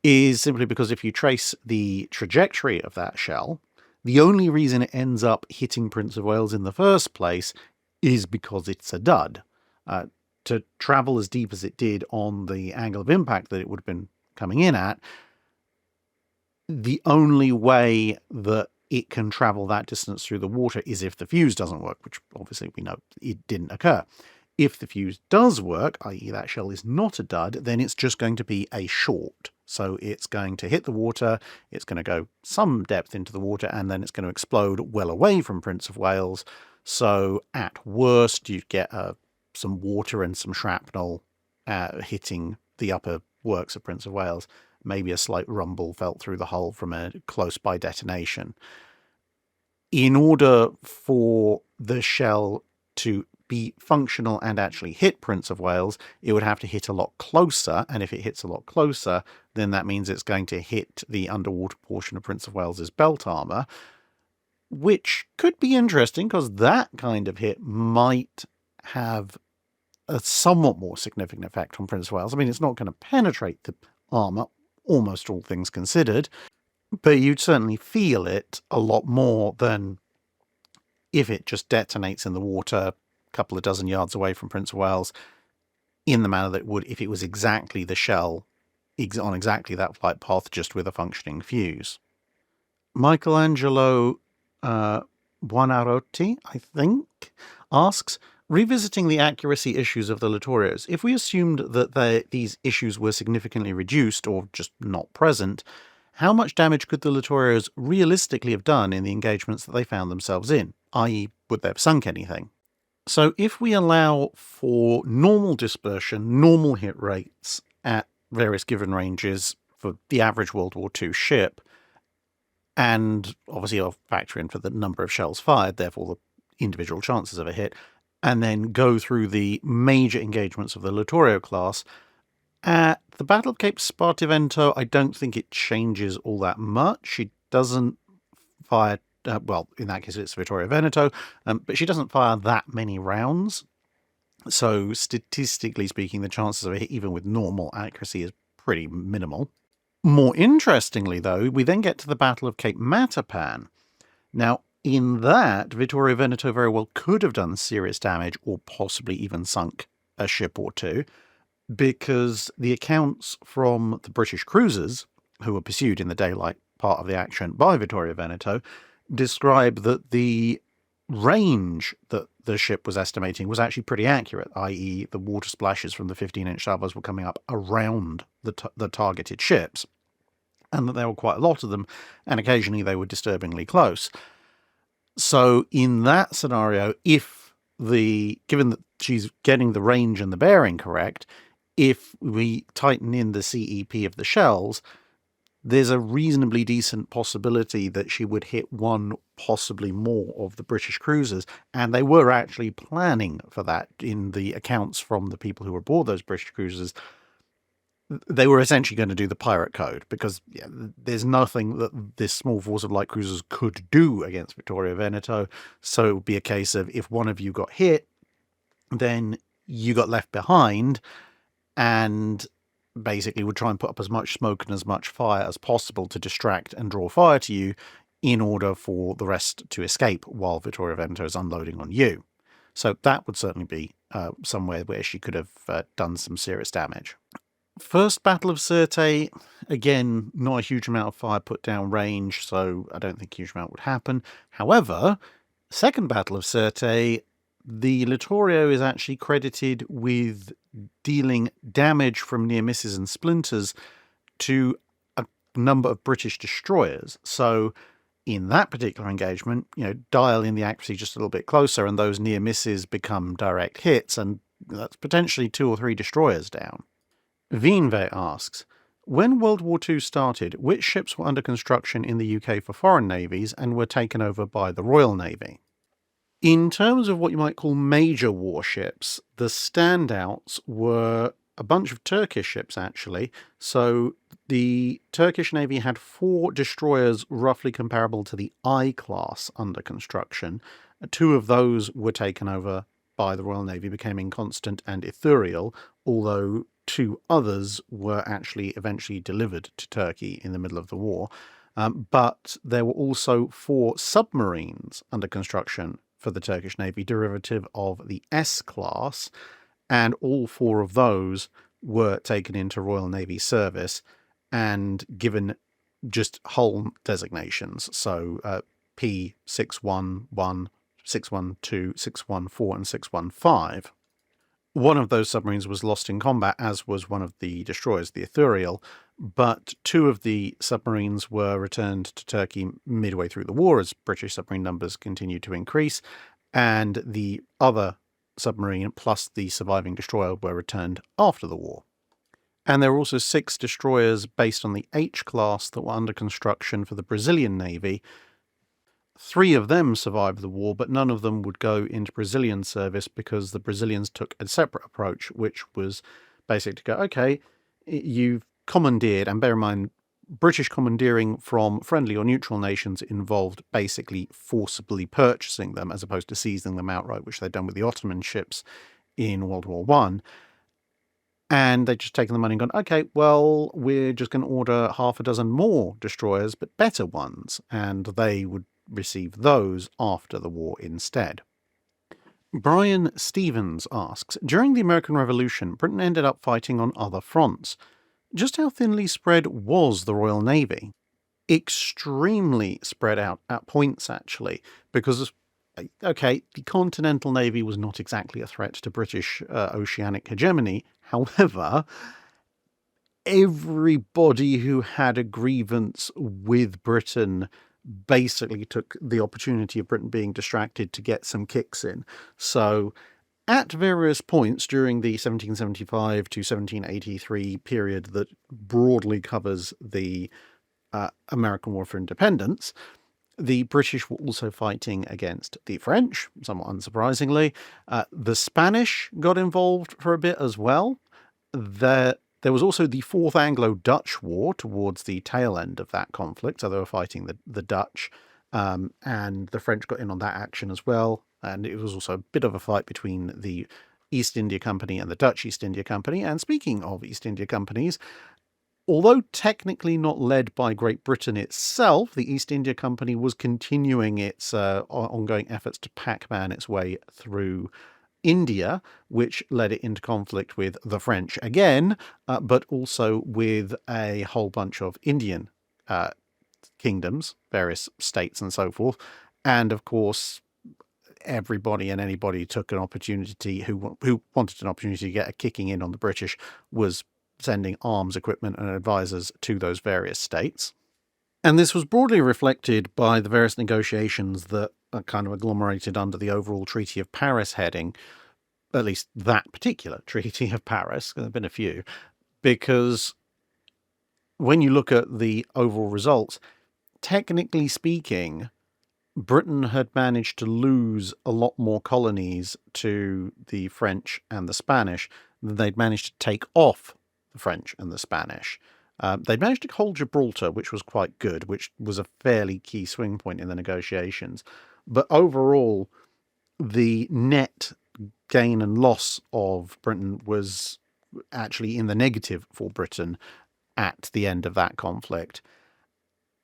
is simply because if you trace the trajectory of that shell, the only reason it ends up hitting Prince of Wales in the first place is because it's a dud. To travel as deep as it did on the angle of impact that it would have been coming in at, the only way that it can travel that distance through the water is if the fuse doesn't work, which obviously we know it didn't occur. If the fuse does work, i.e. that shell is not a dud, then it's just going to be a short. So it's going to hit the water, it's going to go some depth into the water, and then it's going to explode well away from Prince of Wales. So at worst, you get some water and some shrapnel hitting the upper works of Prince of Wales. Maybe a slight rumble felt through the hull from a close-by detonation. In order for the shell to be functional and actually hit Prince of Wales, it would have to hit a lot closer, and if it hits a lot closer, then that means it's going to hit the underwater portion of Prince of Wales's belt armour, which could be interesting because that kind of hit might have a somewhat more significant effect on Prince of Wales. I mean, it's not going to penetrate the armour, almost all things considered, but you'd certainly feel it a lot more than if it just detonates in the water couple of dozen yards away from Prince of Wales in the manner that it would if it was exactly the shell on exactly that flight path, just with a functioning fuse. Michelangelo Buonarroti, I think, asks, revisiting the accuracy issues of the Littorios, if we assumed that these issues were significantly reduced or just not present, how much damage could the Littorios realistically have done in the engagements that they found themselves in, i.e. would they have sunk anything? So if we allow for normal dispersion, normal hit rates at various given ranges for the average World War II ship, and obviously I'll factor in for the number of shells fired, therefore the individual chances of a hit, and then go through the major engagements of the Littorio class, at the Battle of Cape Spartivento, I don't think it changes all that much. She doesn't fire... well, in that case, it's Vittorio Veneto, but she doesn't fire that many rounds. So, statistically speaking, the chances of a hit, even with normal accuracy, is pretty minimal. More interestingly, though, we then get to the Battle of Cape Matapan. Now, in that, Vittorio Veneto very well could have done serious damage, or possibly even sunk a ship or two, because the accounts from the British cruisers, who were pursued in the daylight part of the action by Vittorio Veneto, describe that the range that the ship was estimating was actually pretty accurate, i.e. the water splashes from the 15-inch salvos were coming up around the targeted ships, and that there were quite a lot of them, and occasionally they were disturbingly close. So in that scenario, given that she's getting the range and the bearing correct, if we tighten in the CEP of the shells, there's a reasonably decent possibility that she would hit one, possibly more, of the British cruisers, and they were actually planning for that in the accounts from the people who were aboard those British cruisers. They were essentially going to do the pirate code, because there's nothing that this small force of light cruisers could do against Vittorio Veneto, so it would be a case of if one of you got hit, then you got left behind, and basically would try and put up as much smoke and as much fire as possible to distract and draw fire to you in order for the rest to escape while Vittorio Veneto is unloading on you. So that would certainly be somewhere where she could have done some serious damage. First Battle of Sirte, again, not a huge amount of fire put down range, so I don't think a huge amount would happen. However, second Battle of Sirte, the Littorio is actually credited with dealing damage from near misses and splinters to a number of British destroyers. So in that particular engagement, dial in the accuracy just a little bit closer, and those near misses become direct hits, and that's potentially 2 or 3 destroyers down. Wienve asks, when World War II started, which ships were under construction in the UK for foreign navies and were taken over by the Royal Navy? In terms of what you might call major warships, the standouts were a bunch of Turkish ships, actually. So the Turkish Navy had 4 destroyers roughly comparable to the I-class under construction. 2 of those were taken over by the Royal Navy, became Inconstant and Ithuriel, although 2 others were actually eventually delivered to Turkey in the middle of the war. But there were also 4 submarines under construction for the Turkish Navy, derivative of the S-class, and all 4 of those were taken into Royal Navy service and given just hull designations. So P611, 612, 614, and 615. One of those submarines was lost in combat, as was one of the destroyers, the Ithuriel, but 2 of the submarines were returned to Turkey midway through the war as British submarine numbers continued to increase, and the other submarine plus the surviving destroyer were returned after the war. And there were also 6 destroyers based on the H-class that were under construction for the Brazilian Navy. 3 of them survived the war, but none of them would go into Brazilian service because the Brazilians took a separate approach, which was basically to go, okay, you've commandeered, and bear in mind, British commandeering from friendly or neutral nations involved basically forcibly purchasing them as opposed to seizing them outright, which they'd done with the Ottoman ships in World War I. And they'd just taken the money and gone, okay, well, we're just going to order half a dozen more destroyers, but better ones. And they would receive those after the war instead. Brian Stevens asks, during the American Revolution, Britain ended up fighting on other fronts. Just how thinly spread was the Royal Navy? Extremely spread out at points, actually, because, okay, the Continental Navy was not exactly a threat to British oceanic hegemony. However, everybody who had a grievance with Britain basically took the opportunity of Britain being distracted to get some kicks in. So at various points during the 1775 to 1783 period that broadly covers the American War for Independence, the British were also fighting against the French, somewhat unsurprisingly. The Spanish got involved for a bit as well. There was also the Fourth Anglo-Dutch War towards the tail end of that conflict, so they were fighting the Dutch, and the French got in on that action as well. And it was also a bit of a fight between the East India Company and the Dutch East India Company. And speaking of East India Companies, although technically not led by Great Britain itself, the East India Company was continuing its ongoing efforts to Pac-Man its way through India, which led it into conflict with the French again, but also with a whole bunch of Indian kingdoms, various states and so forth. And of course, everybody and anybody took an opportunity who wanted an opportunity to get a kicking in on the British was sending arms, equipment, and advisors to those various states. And this was broadly reflected by the various negotiations that are kind of agglomerated under the overall Treaty of Paris heading, at least that particular Treaty of Paris, there have been a few, because when you look at the overall results, technically speaking, Britain had managed to lose a lot more colonies to the French and the Spanish than they'd managed to take off the French and the Spanish. They'd managed to hold Gibraltar, which was quite good, which was a fairly key swing point in the negotiations. But overall, the net gain and loss of Britain was actually in the negative for Britain at the end of that conflict.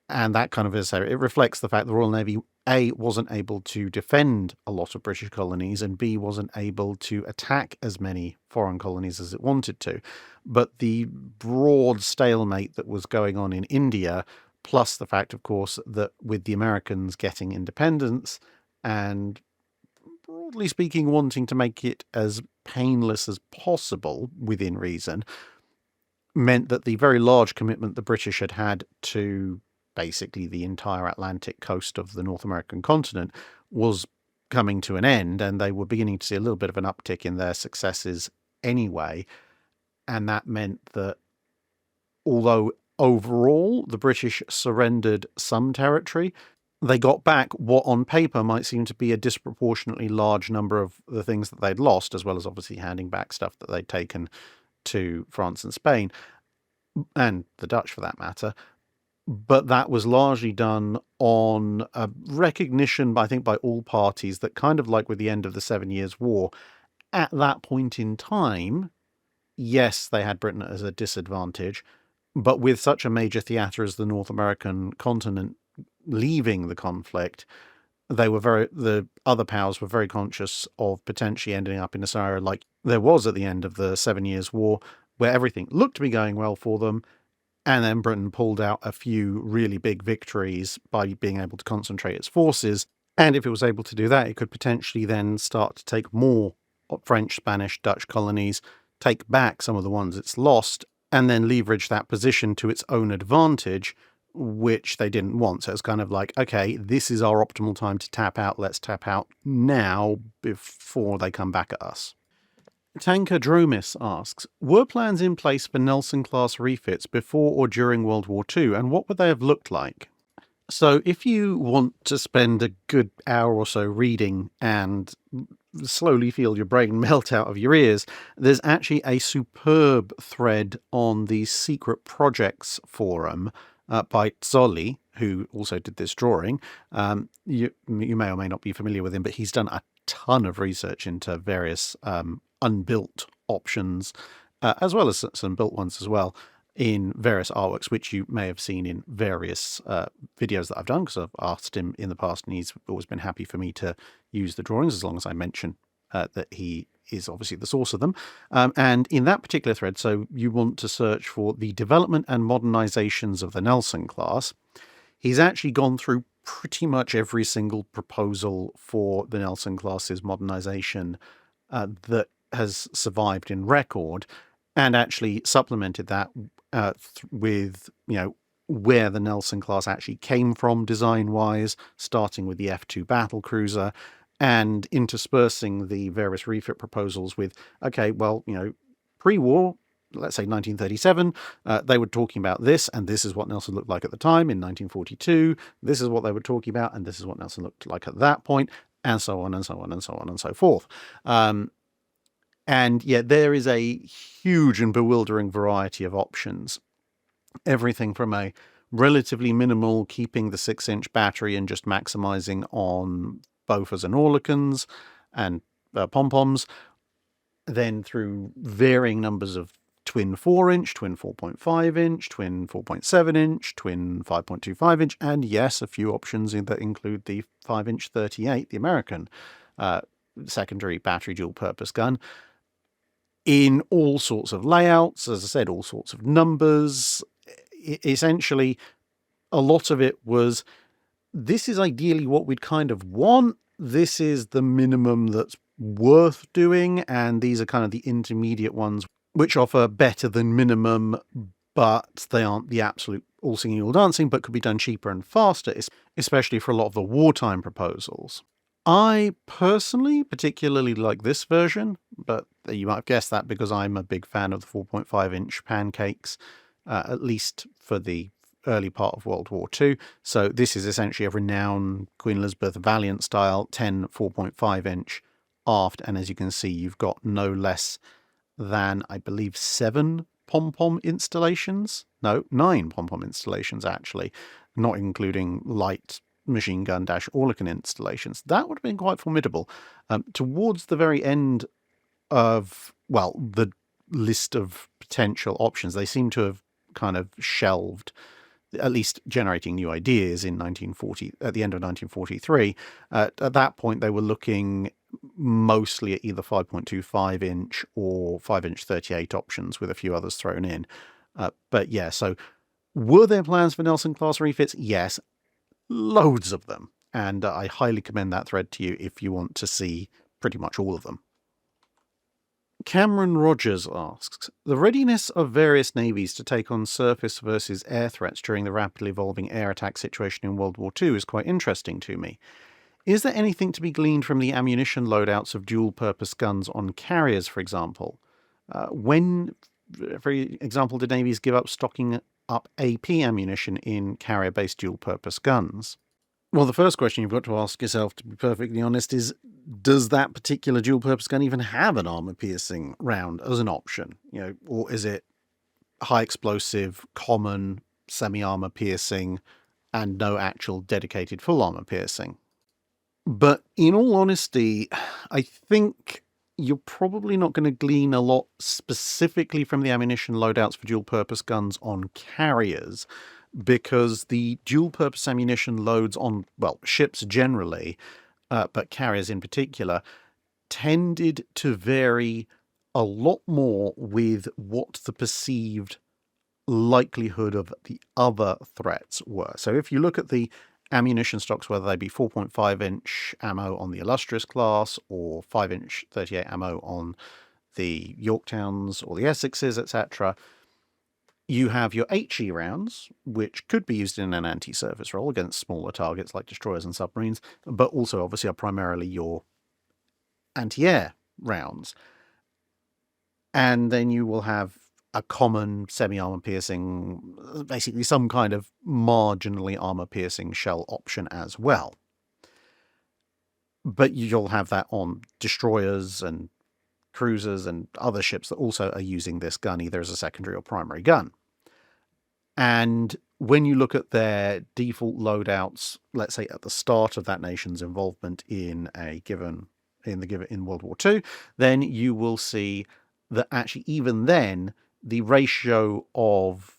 And that kind of is, it reflects the fact the Royal Navy, A, wasn't able to defend a lot of British colonies, and B, wasn't able to attack as many foreign colonies as it wanted to. But the broad stalemate that was going on in India, plus the fact, of course, that with the Americans getting independence and, broadly speaking, wanting to make it as painless as possible within reason, meant that the very large commitment the British had to basically the entire Atlantic coast of the North American continent was coming to an end, and they were beginning to see a little bit of an uptick in their successes anyway. And that meant that although overall the British surrendered some territory, they got back what on paper might seem to be a disproportionately large number of the things that they'd lost, as well as obviously handing back stuff that they'd taken to France and Spain, and the Dutch for that matter. But that was largely done on a recognition, I think, by all parties that, kind of like with the end of the 7 Years' War, at that point in time, yes, they had Britain as a disadvantage, but with such a major theatre as the North American continent leaving the conflict, the other powers were very conscious of potentially ending up in a scenario like there was at the end of the 7 Years' War, where everything looked to be going well for them, and then Britain pulled out a few really big victories by being able to concentrate its forces. And if it was able to do that, it could potentially then start to take more French, Spanish, Dutch colonies, take back some of the ones it's lost, and then leverage that position to its own advantage, which they didn't want. So it's kind of like, okay, this is our optimal time to tap out. Let's tap out now before they come back at us. Tanker Dromis asks, were plans in place for Nelson-class refits before or during World War II, and what would they have looked like? So if you want to spend a good hour or so reading and slowly feel your brain melt out of your ears, there's actually a superb thread on the Secret Projects forum by Zolli, who also did this drawing. You may or may not be familiar with him, but he's done a ton of research into various unbuilt options, as well as some built ones as well, in various artworks, which you may have seen in various videos that I've done, because I've asked him in the past, and he's always been happy for me to use the drawings, as long as I mention that he is obviously the source of them. And in that particular thread, so you want to search for the development and modernizations of the Nelson class, he's actually gone through pretty much every single proposal for the Nelson class's modernization that has survived in record, and actually supplemented that with, where the Nelson class actually came from design-wise, starting with the F2 battlecruiser, and interspersing the various refit proposals with, okay, well, pre-war, let's say 1937, they were talking about this, and this is what Nelson looked like at the time. In 1942, this is what they were talking about, and this is what Nelson looked like at that point, and so on and so on and so on and so forth. And yet there is a huge and bewildering variety of options. Everything from a relatively minimal, keeping the 6-inch battery and just maximizing on Bofors and Oerlikons and pom-poms, then through varying numbers of twin 4-inch, twin 4.5-inch, twin 4.7-inch, twin 5.25-inch, and yes, a few options that include the 5-inch 38, the American secondary battery dual-purpose gun, in all sorts of layouts, as I said, all sorts of numbers. Essentially, a lot of it was, this is ideally what we'd kind of want, this is the minimum that's worth doing, and these are kind of the intermediate ones which offer better than minimum, but they aren't the absolute all singing, all dancing, but could be done cheaper and faster, especially for a lot of the wartime proposals. I personally particularly like this version, but you might have guessed that because I'm a big fan of the 4.5-inch pancakes, at least for the early part of World War II. So this is essentially a renowned Queen Elizabeth Valiant style 10 4.5-inch aft, and as you can see, you've got no less than, I believe, 7 pom-pom installations. No, 9 pom-pom installations, actually, not including light machine gun - Oerlikon installations. That would have been quite formidable. Towards the very end of, the list of potential options, they seem to have kind of shelved, at least generating new ideas in 1940, at the end of 1943. At that point, they were looking mostly at either 5.25-inch or 5-inch 38 options, with a few others thrown in. But yeah, so were there plans for Nelson class refits? Yes, loads of them. And I highly commend that thread to you if you want to see pretty much all of them. Cameron Rogers asks, the readiness of various navies to take on surface versus air threats during the rapidly evolving air attack situation in World War II is quite interesting to me. Is there anything to be gleaned from the ammunition loadouts of dual-purpose guns on carriers, for example? When, for example, did navies give up stocking up AP ammunition in carrier-based dual-purpose guns? Well, the first question you've got to ask yourself, to be perfectly honest, is does that particular dual-purpose gun even have an armor-piercing round as an option? Or is it high explosive, common, semi-armor piercing, and no actual dedicated full armor piercing? But in all honesty, I think you're probably not going to glean a lot specifically from the ammunition loadouts for dual-purpose guns on carriers, because the dual-purpose ammunition loads on, well, ships generally, but carriers in particular, tended to vary a lot more with what the perceived likelihood of the other threats were. So if you look at the ammunition stocks, whether they be 4.5-inch ammo on the Illustrious class or 5-inch 38 ammo on the Yorktowns or the Essexes, etc., you have your HE rounds, which could be used in an anti-surface role against smaller targets like destroyers and submarines, but also obviously are primarily your anti-air rounds. And then you will have a common semi-armor piercing, basically some kind of marginally armor piercing shell option as well. But you'll have that on destroyers and cruisers and other ships that also are using this gun either as a secondary or primary gun. And when you look at their default loadouts, let's say at the start of that nation's involvement in World War II, then you will see that actually even then the ratio of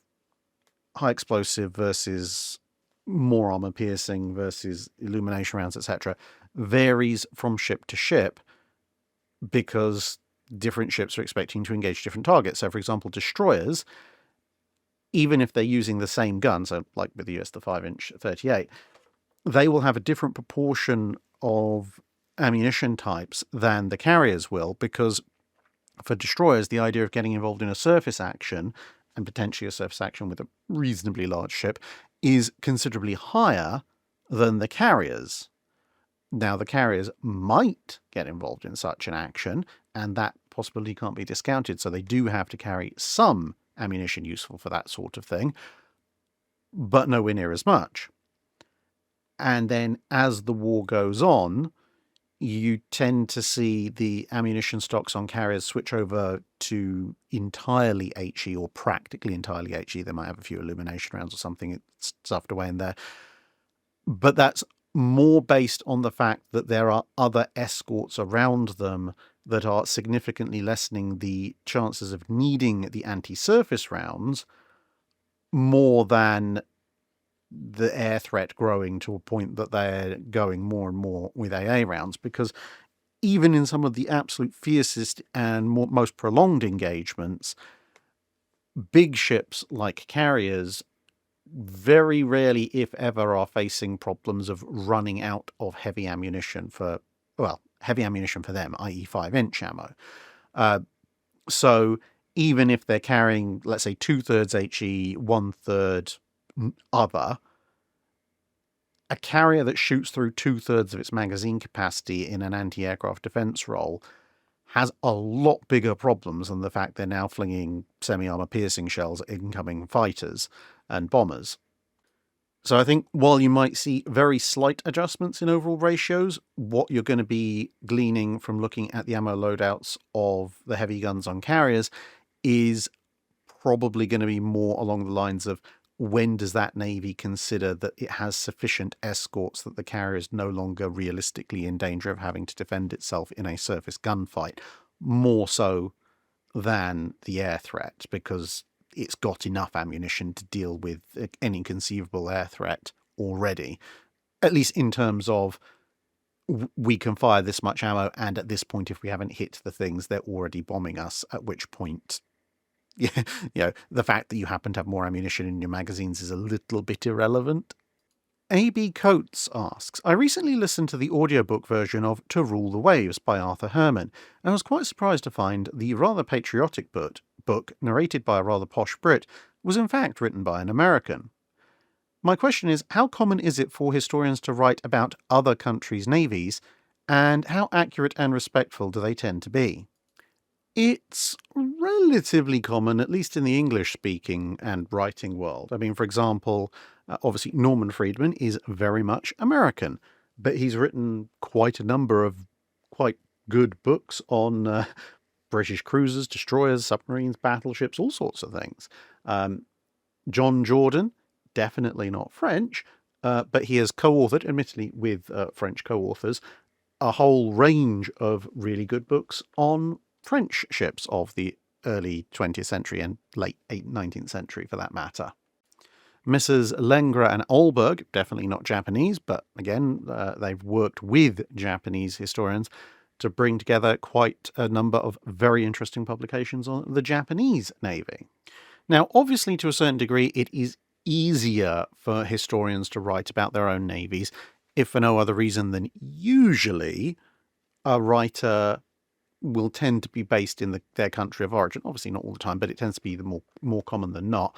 high explosive versus more armor piercing versus illumination rounds, etc., varies from ship to ship because different ships are expecting to engage different targets. So, for example, destroyers, even if they're using the same gun, so like with the US, the 5-inch 38, they will have a different proportion of ammunition types than the carriers will, because for destroyers, the idea of getting involved in a surface action, and potentially a surface action with a reasonably large ship, is considerably higher than the carriers. Now, the carriers might get involved in such an action, and that possibility can't be discounted, so they do have to carry some ammunition useful for that sort of thing, but nowhere near as much. And then as the war goes on, you tend to see the ammunition stocks on carriers switch over to entirely HE or practically entirely HE. They might have a few illumination rounds or something stuffed away in there. But that's more based on the fact that there are other escorts around them that are significantly lessening the chances of needing the anti-surface rounds more than the air threat growing to a point that they're going more and more with AA rounds, because even in some of the absolute fiercest and most prolonged engagements, big ships like carriers very rarely, if ever, are facing problems of running out of heavy ammunition for them, i.e. 5-inch ammo. So even if they're carrying, let's say, 2/3 HE, 1/3 other, a carrier that shoots through 2/3 of its magazine capacity in an anti-aircraft defense role has a lot bigger problems than the fact they're now flinging semi-armor piercing shells at incoming fighters and bombers. So I think while you might see very slight adjustments in overall ratios, what you're going to be gleaning from looking at the ammo loadouts of the heavy guns on carriers is probably going to be more along the lines of, when does that navy consider that it has sufficient escorts that the carrier is no longer realistically in danger of having to defend itself in a surface gunfight, more so than the air threat, because it's got enough ammunition to deal with any conceivable air threat already, at least in terms of we can fire this much ammo, and at this point, if we haven't hit the things, they're already bombing us, at which point the fact that you happen to have more ammunition in your magazines is a little bit irrelevant. A.B. Coates asks, I recently listened to the audiobook version of To Rule the Waves by Arthur Herman, and was quite surprised to find the rather patriotic book, narrated by a rather posh Brit, was in fact written by an American. My question is, how common is it for historians to write about other countries' navies, and how accurate and respectful do they tend to be? It's relatively common, at least in the English-speaking and writing world. I mean, for example, obviously Norman Friedman is very much American, but he's written quite a number of quite good books on British cruisers, destroyers, submarines, battleships, all sorts of things. John Jordan, definitely not French, but he has co-authored, admittedly with French co-authors, a whole range of really good books on French ships of the early 20th century and late 19th century, for that matter. Mrs. Lengra and Olberg, definitely not Japanese, but again, they've worked with Japanese historians to bring together quite a number of very interesting publications on the Japanese Navy. Now, obviously, to a certain degree, it is easier for historians to write about their own navies, if for no other reason than usually a writer will tend to be based in their country of origin. Obviously not all the time, but it tends to be the more common than not.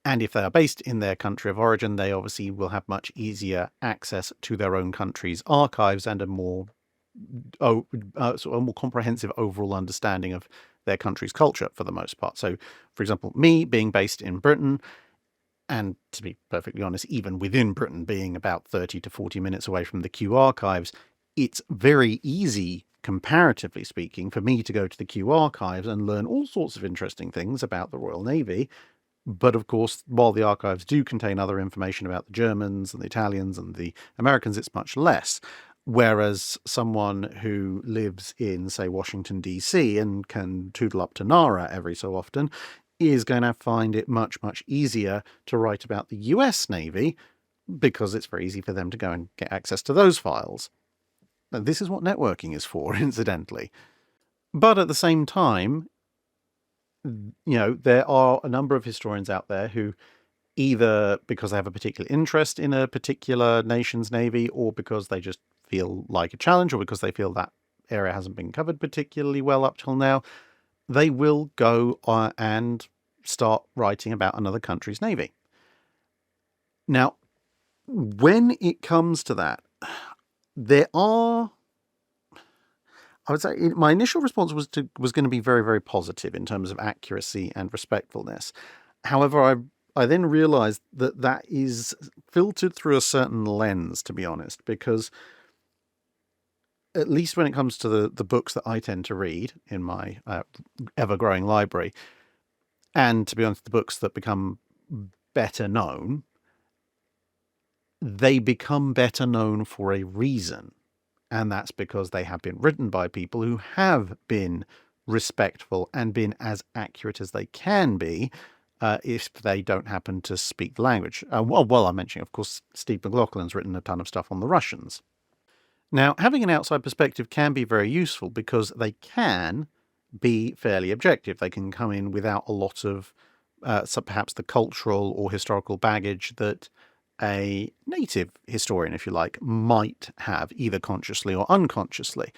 And if they are based in their country of origin, they obviously will have much easier access to their own country's archives and a more comprehensive overall understanding of their country's culture for the most part. So, for example, me being based in Britain, and to be perfectly honest, even within Britain being about 30 to 40 minutes away from the Kew archives, it's very easy, comparatively speaking, for me to go to the Kew archives and learn all sorts of interesting things about the Royal Navy. But of course, while the archives do contain other information about the Germans and the Italians and the Americans, it's much less. Whereas someone who lives in, say, Washington, D.C. and can tootle up to Nara every so often is going to find it much, much easier to write about the US Navy, because it's very easy for them to go and get access to those files. Now, this is what networking is for, incidentally. But at the same time, there are a number of historians out there who, either because they have a particular interest in a particular nation's navy, or because they just feel like a challenge, or because they feel that area hasn't been covered particularly well up till now, they will go and start writing about another country's navy. Now, when it comes to that, I would say my initial response was going to be very, very positive in terms of accuracy and respectfulness. However, I then realized that is filtered through a certain lens, to be honest, because at least when it comes to the books that I tend to read in my ever-growing library, and to be honest, the books that become better known, they become better known for a reason. And that's because they have been written by people who have been respectful and been as accurate as they can be, if they don't happen to speak the language. Well, I'm mentioning, of course, Steve McLaughlin's written a ton of stuff on the Russians. Now, having an outside perspective can be very useful because they can be fairly objective. They can come in without a lot of perhaps the cultural or historical baggage that a native historian, if you like, might have, either consciously or unconsciously.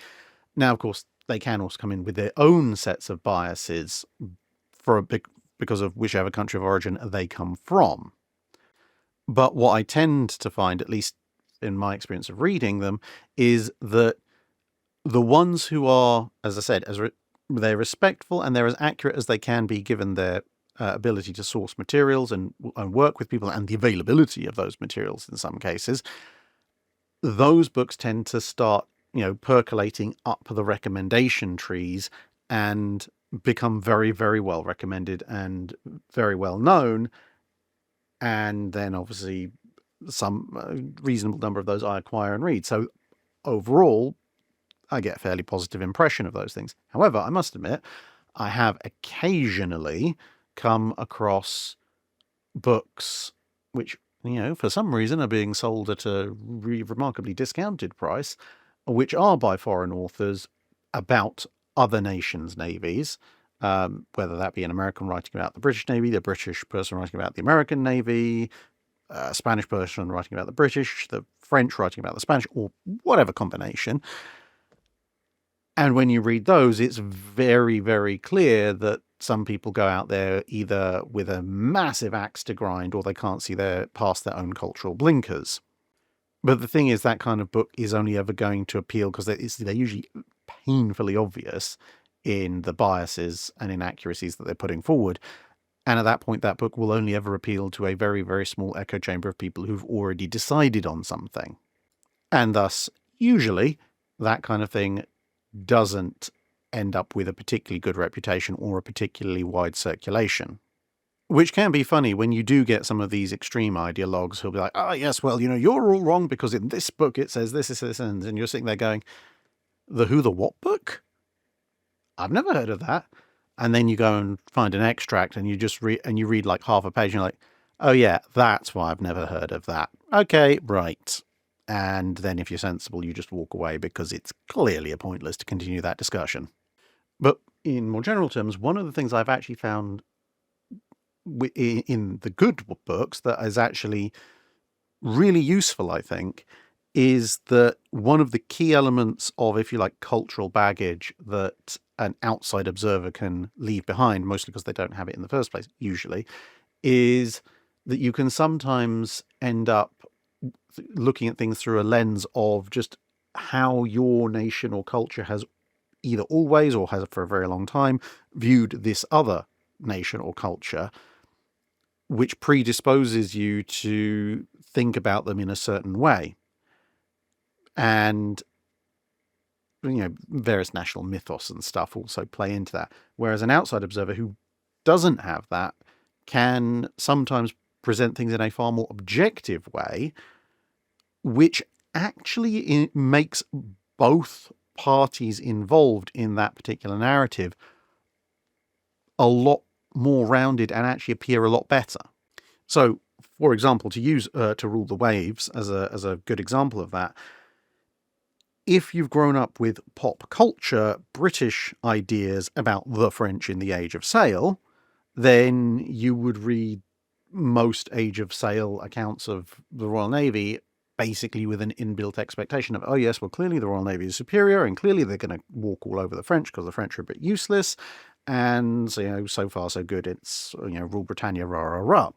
Now, of course, they can also come in with their own sets of biases because of whichever country of origin they come from. But what I tend to find, at least in my experience of reading them, is that the ones who are, as I said, they're respectful and they're as accurate as they can be given their ability to source materials and work with people and the availability of those materials in some cases, those books tend to start, percolating up the recommendation trees and become very, very well recommended and very well known. And then obviously some reasonable number of those I acquire and read. So overall, I get a fairly positive impression of those things. However, I must admit, I have occasionally come across books which, for some reason are being sold at a remarkably discounted price, which are by foreign authors about other nations' navies, whether that be an American writing about the British Navy, the British person writing about the American Navy, a Spanish person writing about the British, the French writing about the Spanish, or whatever combination. And when you read those, it's very, very clear that some people go out there either with a massive axe to grind or they can't see past their own cultural blinkers. But the thing is, that kind of book is only ever going to appeal because they're usually painfully obvious in the biases and inaccuracies that they're putting forward. And at that point, that book will only ever appeal to a very, very small echo chamber of people who've already decided on something. And thus, usually, that kind of thing doesn't end up with a particularly good reputation or a particularly wide circulation. Which can be funny when you do get some of these extreme ideologues who'll be like, oh, yes, well, you're all wrong because in this book it says this, and you're sitting there going, the who, the what book? I've never heard of that. And then you go and find an extract and you just read like half a page and you're like, oh yeah, that's why I've never heard of that. Okay, right. And then if you're sensible, you just walk away because it's clearly pointless to continue that discussion. But in more general terms, one of the things I've actually found in the good books that is actually really useful, I think, is that one of the key elements of, if you like, cultural baggage that an outside observer can leave behind, mostly because they don't have it in the first place, usually, is that you can sometimes end up looking at things through a lens of just how your nation or culture has either always or has for a very long time viewed this other nation or culture, which predisposes you to think about them in a certain way. And, various national mythos and stuff also play into that. Whereas an outside observer who doesn't have that can sometimes present things in a far more objective way, which actually makes both parties involved in that particular narrative a lot more rounded and actually appear a lot better. So, for example, to use To Rule the Waves as a good example of that, if you've grown up with pop culture British ideas about the French in the Age of Sail, then you would read most Age of Sail accounts of the Royal Navy basically with an inbuilt expectation of, oh yes, well clearly the Royal Navy is superior and clearly they're going to walk all over the French because the French are a bit useless, and so far so good, it's rule Britannia, rah rah rah.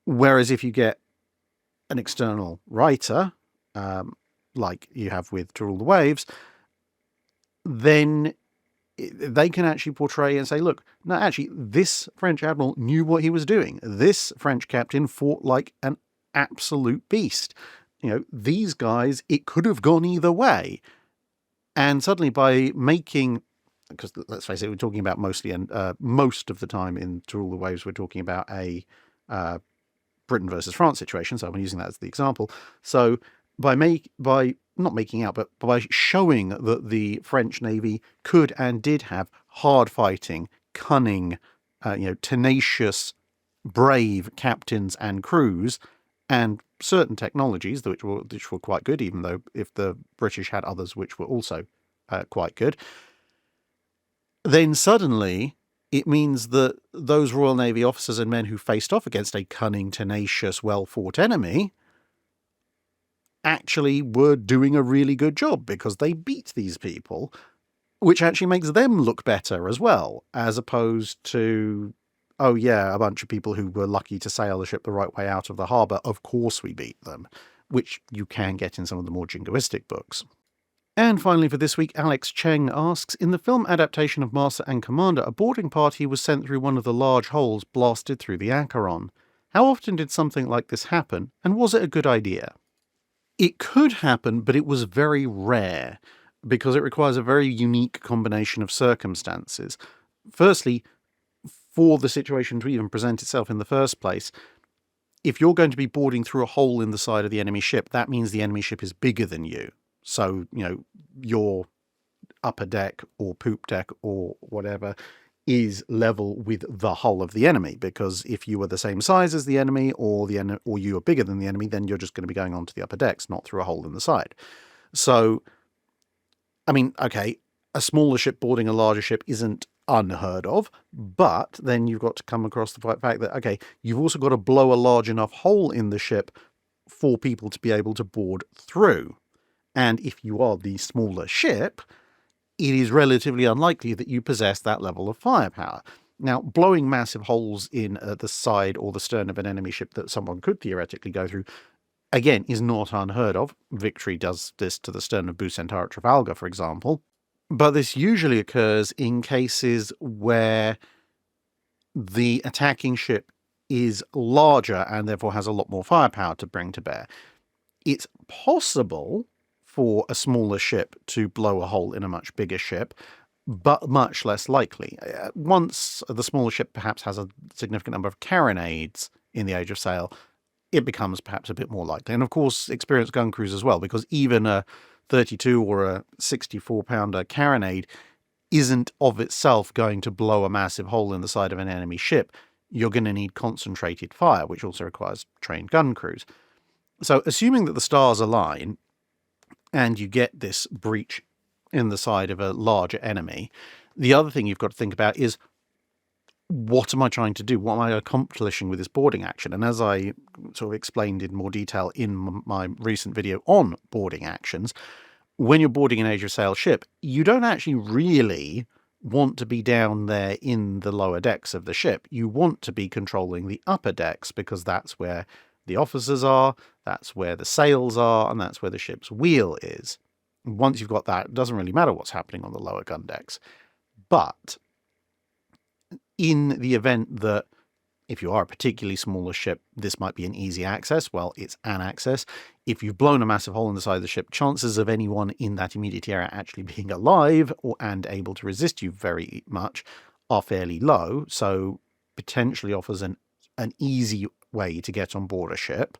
Whereas if you get an external writer, like you have with To Rule the Waves, then they can actually portray and say, look, no, actually, this French admiral knew what he was doing. This French captain fought like an absolute beast. These guys, it could have gone either way. And suddenly by making, because let's face it, we're talking about mostly, and most of the time in To Rule the Waves, we're talking about a Britain versus France situation. So I'm using that as the example. So by not making out, but by showing that the French Navy could and did have hard fighting, cunning, tenacious, brave captains and crews, and certain technologies which were quite good, even though if the British had others which were also quite good, then suddenly it means that those Royal Navy officers and men who faced off against a cunning, tenacious, well-fought enemy actually were doing a really good job because they beat these people, which actually makes them look better as well, as opposed to, oh yeah, a bunch of people who were lucky to sail the ship the right way out of the harbour, of course we beat them, which you can get in some of the more jingoistic books. And finally for this week, Alex Cheng asks, in the film adaptation of Master and Commander, a boarding party was sent through one of the large holes blasted through the Acheron. How often did something like this happen, and was it a good idea? It could happen, but it was very rare, because it requires a very unique combination of circumstances. Firstly, for the situation to even present itself in the first place, if you're going to be boarding through a hole in the side of the enemy ship, that means the enemy ship is bigger than you. So, your upper deck or poop deck or whatever is level with the hull of the enemy, because if you were the same size as the enemy or you are bigger than the enemy, then you're just going to be going onto the upper decks, not through a hole in the side. So, I mean, okay, a smaller ship boarding a larger ship isn't unheard of, but then you've got to come across the fact that, okay, you've also got to blow a large enough hole in the ship for people to be able to board through. And if you are the smaller ship, it is relatively unlikely that you possess that level of firepower. Now, blowing massive holes in the side or the stern of an enemy ship that someone could theoretically go through, again, is not unheard of. Victory does this to the stern of Bucentaur at Trafalgar, for example. But this usually occurs in cases where the attacking ship is larger and therefore has a lot more firepower to bring to bear. It's possible for a smaller ship to blow a hole in a much bigger ship, but much less likely. Once the smaller ship perhaps has a significant number of carronades in the Age of Sail, it becomes perhaps a bit more likely. And of course, experienced gun crews as well, because even a 32 or a 64-pounder carronade isn't of itself going to blow a massive hole in the side of an enemy ship. You're going to need concentrated fire, which also requires trained gun crews. So assuming that the stars align and you get this breach in the side of a larger enemy, the other thing you've got to think about is, what am I trying to do? What am I accomplishing with this boarding action? And as I sort of explained in more detail in my recent video on boarding actions, when you're boarding an Age of Sail ship, you don't actually really want to be down there in the lower decks of the ship. You want to be controlling the upper decks, because that's where the officers are, that's where the sails are, and that's where the ship's wheel is. Once you've got that, it doesn't really matter what's happening on the lower gun decks. But in the event that, if you are a particularly smaller ship, this might be an easy access, well, it's an access. If you've blown a massive hole in the side of the ship, chances of anyone in that immediate area actually being alive and able to resist you very much are fairly low, so potentially offers an easy way to get on board a ship.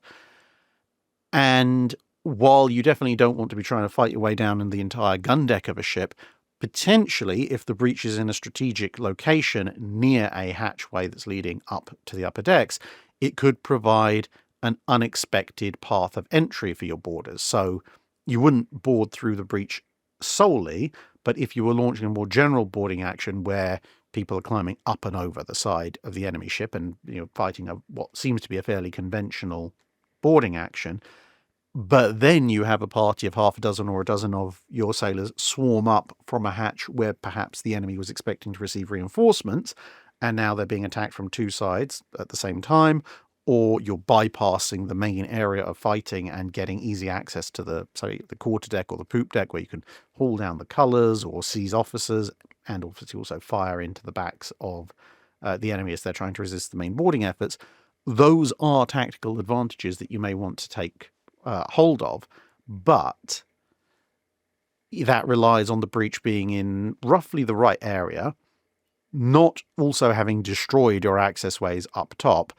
And while you definitely don't want to be trying to fight your way down in the entire gun deck of a ship, potentially, if the breach is in a strategic location near a hatchway that's leading up to the upper decks, it could provide an unexpected path of entry for your boarders. So you wouldn't board through the breach solely, but if you were launching a more general boarding action where people are climbing up and over the side of the enemy ship and fighting what seems to be a fairly conventional boarding action, but then you have a party of half a dozen or a dozen of your sailors swarm up from a hatch where perhaps the enemy was expecting to receive reinforcements, and now they're being attacked from two sides at the same time, or you're bypassing the main area of fighting and getting easy access to the quarterdeck or the poop deck, where you can haul down the colours or seize officers, and obviously also fire into the backs of the enemy as they're trying to resist the main boarding efforts. Those are tactical advantages that you may want to take hold of, but that relies on the breach being in roughly the right area, not also having destroyed your access ways up top,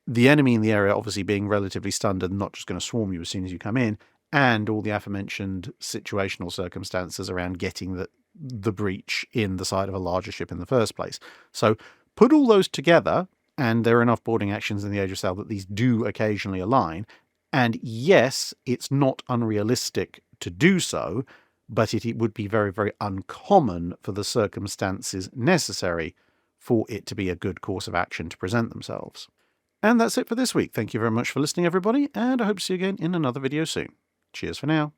the enemy in the area obviously being relatively stunned and not just going to swarm you as soon as you come in, and all the aforementioned situational circumstances around getting the breach in the side of a larger ship in the first place. So put all those together, and there are enough boarding actions in the Age of Sail that these do occasionally align. And yes, it's not unrealistic to do so, but it would be very, very uncommon for the circumstances necessary for it to be a good course of action to present themselves. And that's it for this week. Thank you very much for listening, everybody, and I hope to see you again in another video soon. Cheers for now.